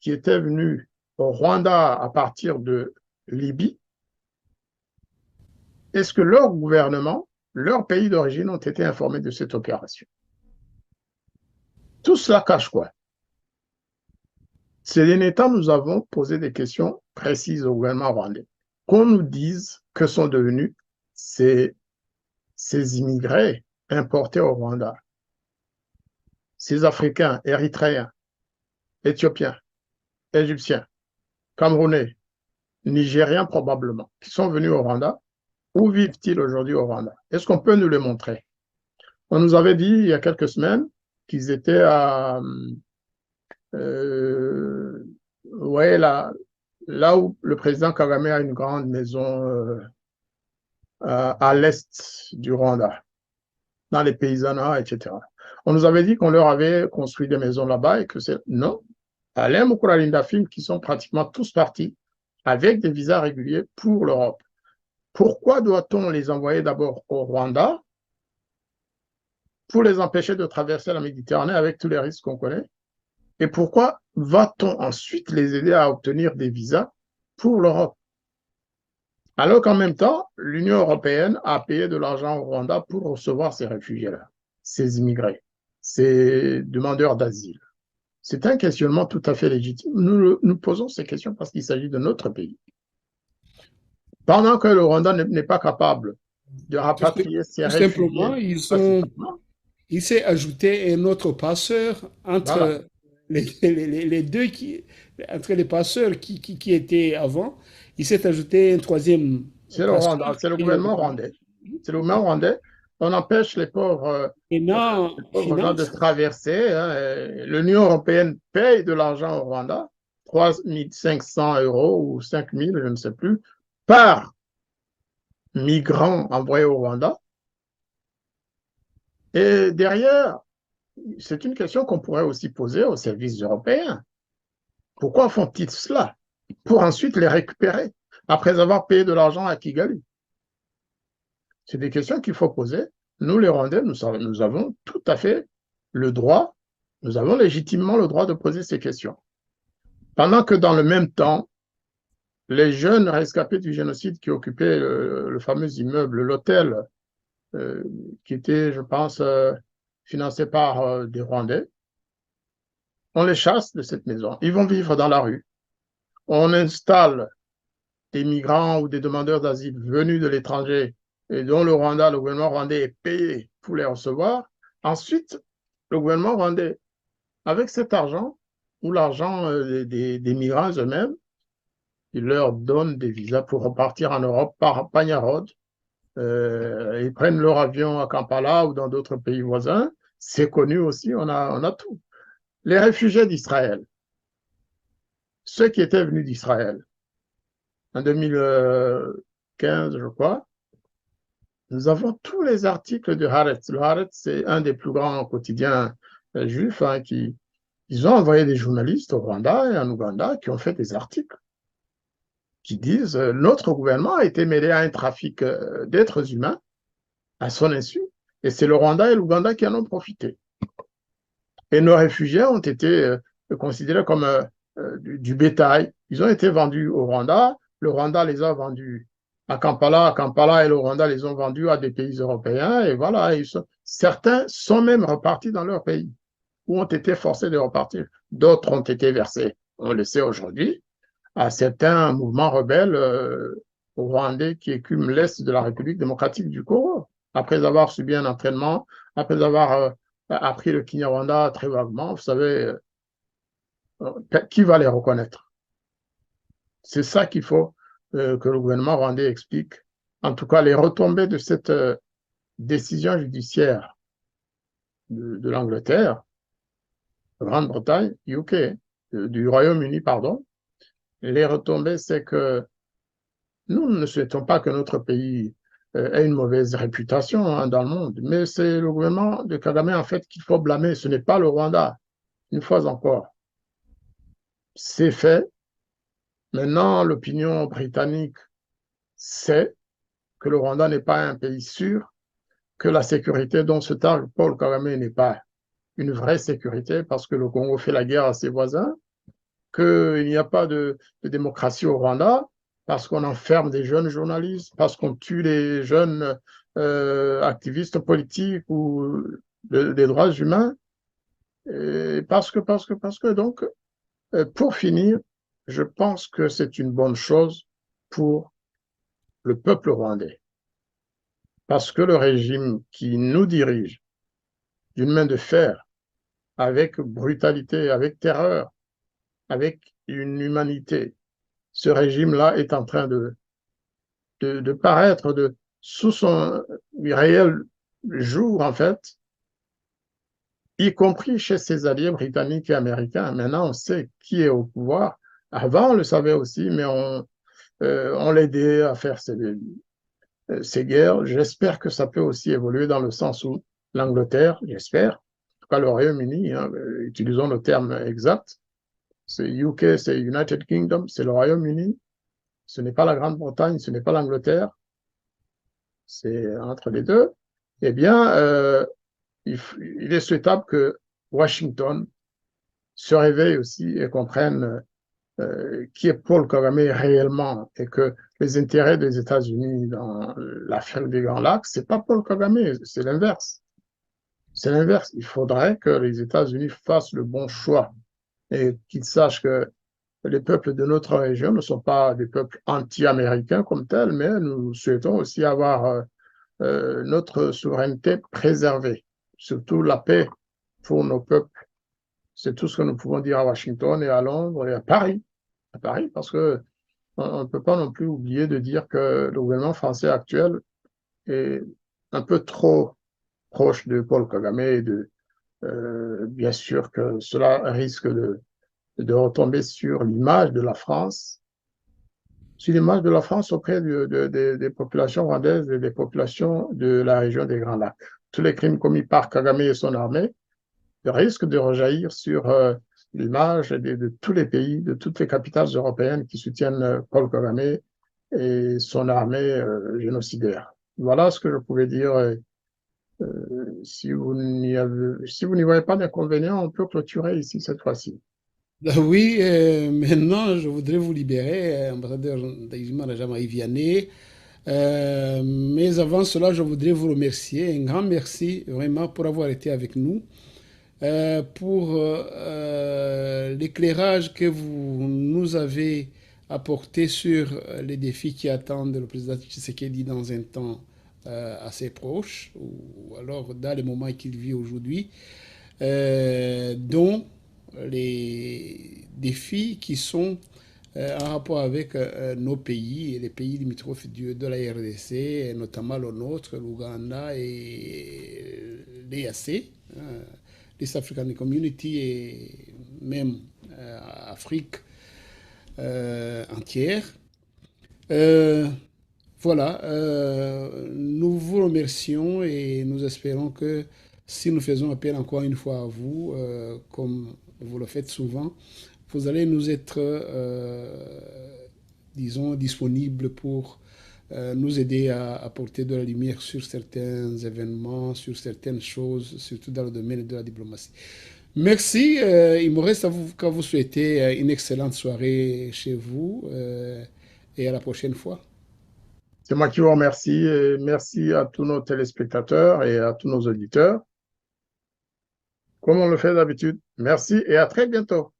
qui étaient venus au Rwanda à partir de Libye, est-ce que leur gouvernement, leur pays d'origine ont été informés de cette opération? Tout cela cache quoi? Ces derniers temps, nous avons posé des questions précises au gouvernement rwandais. Qu'on nous dise que sont devenus ces immigrés importés au Rwanda, ces Africains, Érythréens, Éthiopiens, Égyptiens, Camerounais, Nigériens probablement, qui sont venus au Rwanda. Où vivent-ils aujourd'hui au Rwanda? Est-ce qu'on peut nous les montrer? On nous avait dit il y a quelques semaines qu'ils étaient à là où le président Kagame a une grande maison à l'est du Rwanda, dans les paysanats, etc. On nous avait dit qu'on leur avait construit des maisons là-bas et que c'est... Non. Alain Mukuralinda filme qui sont pratiquement tous partis avec des visas réguliers pour l'Europe. Pourquoi doit-on les envoyer d'abord au Rwanda pour les empêcher de traverser la Méditerranée avec tous les risques qu'on connaît? Et pourquoi va-t-on ensuite les aider à obtenir des visas pour l'Europe? Alors qu'en même temps, l'Union européenne a payé de l'argent au Rwanda pour recevoir ces réfugiés-là, ces immigrés, ces demandeurs d'asile. C'est un questionnement tout à fait légitime. Nous posons ces questions parce qu'il s'agit de notre pays. Pendant que le Rwanda n'est pas capable de rapatrier ces réfugiés... Simplement, il s'est ajouté un autre passeur entre... Voilà. Les deux entre les passeurs qui étaient avant, il s'est ajouté un troisième. C'est le Rwanda, c'est le gouvernement rwandais. C'est le gouvernement rwandais. On empêche les pauvres, gens de traverser. Hein. L'Union européenne paye de l'argent au Rwanda, 3 500 € ou 5 000, je ne sais plus, par migrant envoyé au Rwanda. Et derrière, c'est une question qu'on pourrait aussi poser aux services européens. Pourquoi font-ils cela? Pour ensuite les récupérer, après avoir payé de l'argent à Kigali. C'est des questions qu'il faut poser. Nous, les Rwandais, nous avons tout à fait le droit, nous avons légitimement le droit de poser ces questions. Pendant que dans le même temps, les jeunes rescapés du génocide qui occupaient le fameux immeuble, l'hôtel, qui était, je pense, financé par des Rwandais, on les chasse de cette maison. Ils vont vivre dans la rue. On installe des migrants ou des demandeurs d'asile venus de l'étranger et dont le gouvernement rwandais est payé pour les recevoir. Ensuite, le gouvernement rwandais, avec cet argent ou l'argent des migrants eux-mêmes, il leur donne des visas pour repartir en Europe par Pagnarod. Ils prennent leur avion à Kampala ou dans d'autres pays voisins. C'est connu aussi, on a tout. Les réfugiés d'Israël, ceux qui étaient venus d'Israël en 2015, je crois, nous avons tous les articles de Haaretz. Le Haaretz, c'est un des plus grands quotidiens juifs ils ont envoyé des journalistes au Rwanda et en Ouganda qui ont fait des articles qui disent notre gouvernement a été mêlé à un trafic d'êtres humains à son insu et c'est le Rwanda et l'Ouganda qui en ont profité. Et nos réfugiés ont été considérés comme du bétail. Ils ont été vendus au Rwanda. Le Rwanda les a vendus à Kampala et le Rwanda les ont vendus à des pays européens. Et voilà, certains sont même repartis dans leur pays ou ont été forcés de repartir. D'autres ont été versés, on le sait aujourd'hui, à certains mouvements rebelles rwandais qui écument l'Est de la République démocratique du Congo, après avoir subi un entraînement, après avoir appris le Kinyarwanda très vaguement. Vous savez, qui va les reconnaître? C'est ça qu'il faut que le gouvernement rwandais explique. En tout cas, les retombées de cette décision judiciaire de l'Angleterre, de Grande-Bretagne, UK, du Royaume-Uni, pardon, les retombées, c'est que nous ne souhaitons pas que notre pays ait une mauvaise réputation dans le monde, mais c'est le gouvernement de Kagame, en fait, qu'il faut blâmer. Ce n'est pas le Rwanda, une fois encore. C'est fait. Maintenant, l'opinion britannique sait que le Rwanda n'est pas un pays sûr, que la sécurité dont se targue Paul Kagame n'est pas une vraie sécurité parce que le Congo fait la guerre à ses voisins, qu'il n'y a pas de démocratie au Rwanda parce qu'on enferme des jeunes journalistes, parce qu'on tue les jeunes activistes politiques ou des droits humains, et parce que donc, pour finir, je pense que c'est une bonne chose pour le peuple rwandais. Parce que le régime qui nous dirige d'une main de fer, avec brutalité, avec terreur, avec une humanité, ce régime-là est en train de paraître sous son réel jour, en fait, y compris chez ses alliés britanniques et américains. Maintenant, on sait qui est au pouvoir. Avant, on le savait aussi, mais on l'aidait à faire ces guerres. J'espère que ça peut aussi évoluer dans le sens où l'Angleterre, j'espère, en tout cas le Royaume-Uni, utilisons le terme exact, c'est UK, c'est United Kingdom, c'est le Royaume-Uni, ce n'est pas la Grande-Bretagne, ce n'est pas l'Angleterre, c'est entre les deux. Eh bien, il est souhaitable que Washington se réveille aussi et comprenne qui est Paul Kagame réellement et que les intérêts des États-Unis dans l'affaire des Grands Lacs, c'est pas Paul Kagame, c'est l'inverse. C'est l'inverse. Il faudrait que les États-Unis fassent le bon choix et qu'ils sachent que les peuples de notre région ne sont pas des peuples anti-américains comme tels, mais nous souhaitons aussi avoir notre souveraineté préservée, surtout la paix pour nos peuples. C'est tout ce que nous pouvons dire à Washington et à Londres et à Paris, parce que on ne peut pas non plus oublier de dire que le gouvernement français actuel est un peu trop proche de Paul Kagame et bien sûr que cela risque de retomber sur l'image de la France, auprès des populations rwandaises et des populations de la région des Grands Lacs. Tous les crimes commis par Kagame et son armée risque de rejaillir sur l'image de tous les pays, de toutes les capitales européennes qui soutiennent Paul Kagame et son armée génocidaire. Voilà ce que je pouvais dire. Si vous n'y voyez pas d'inconvénient, on peut clôturer ici cette fois-ci. Oui, maintenant, je voudrais vous libérer, ambassadeur Ndagijimana Jean-Marie Vianney. Mais avant cela, je voudrais vous remercier. Un grand merci vraiment pour avoir été avec nous, pour l'éclairage que vous nous avez apporté sur les défis qui attendent le président Tshisekedi dans un temps assez proche, ou alors dans les moments qu'il vit aujourd'hui, dont les défis qui sont en rapport avec nos pays et les pays limitrophes de la RDC, et notamment le nôtre, l'Ouganda et l'EAC, l'East African Community et même Afrique entière. Voilà, nous vous remercions et nous espérons que si nous faisons appel encore une fois à vous, comme vous le faites souvent, vous allez nous être, disons, disponibles pour nous aider à apporter de la lumière sur certains événements, sur certaines choses, surtout dans le domaine de la diplomatie. Merci. Il me reste qu'à vous souhaiter une excellente soirée chez vous et à la prochaine fois. C'est moi qui vous remercie et merci à tous nos téléspectateurs et à tous nos auditeurs. Comme on le fait d'habitude, merci et à très bientôt.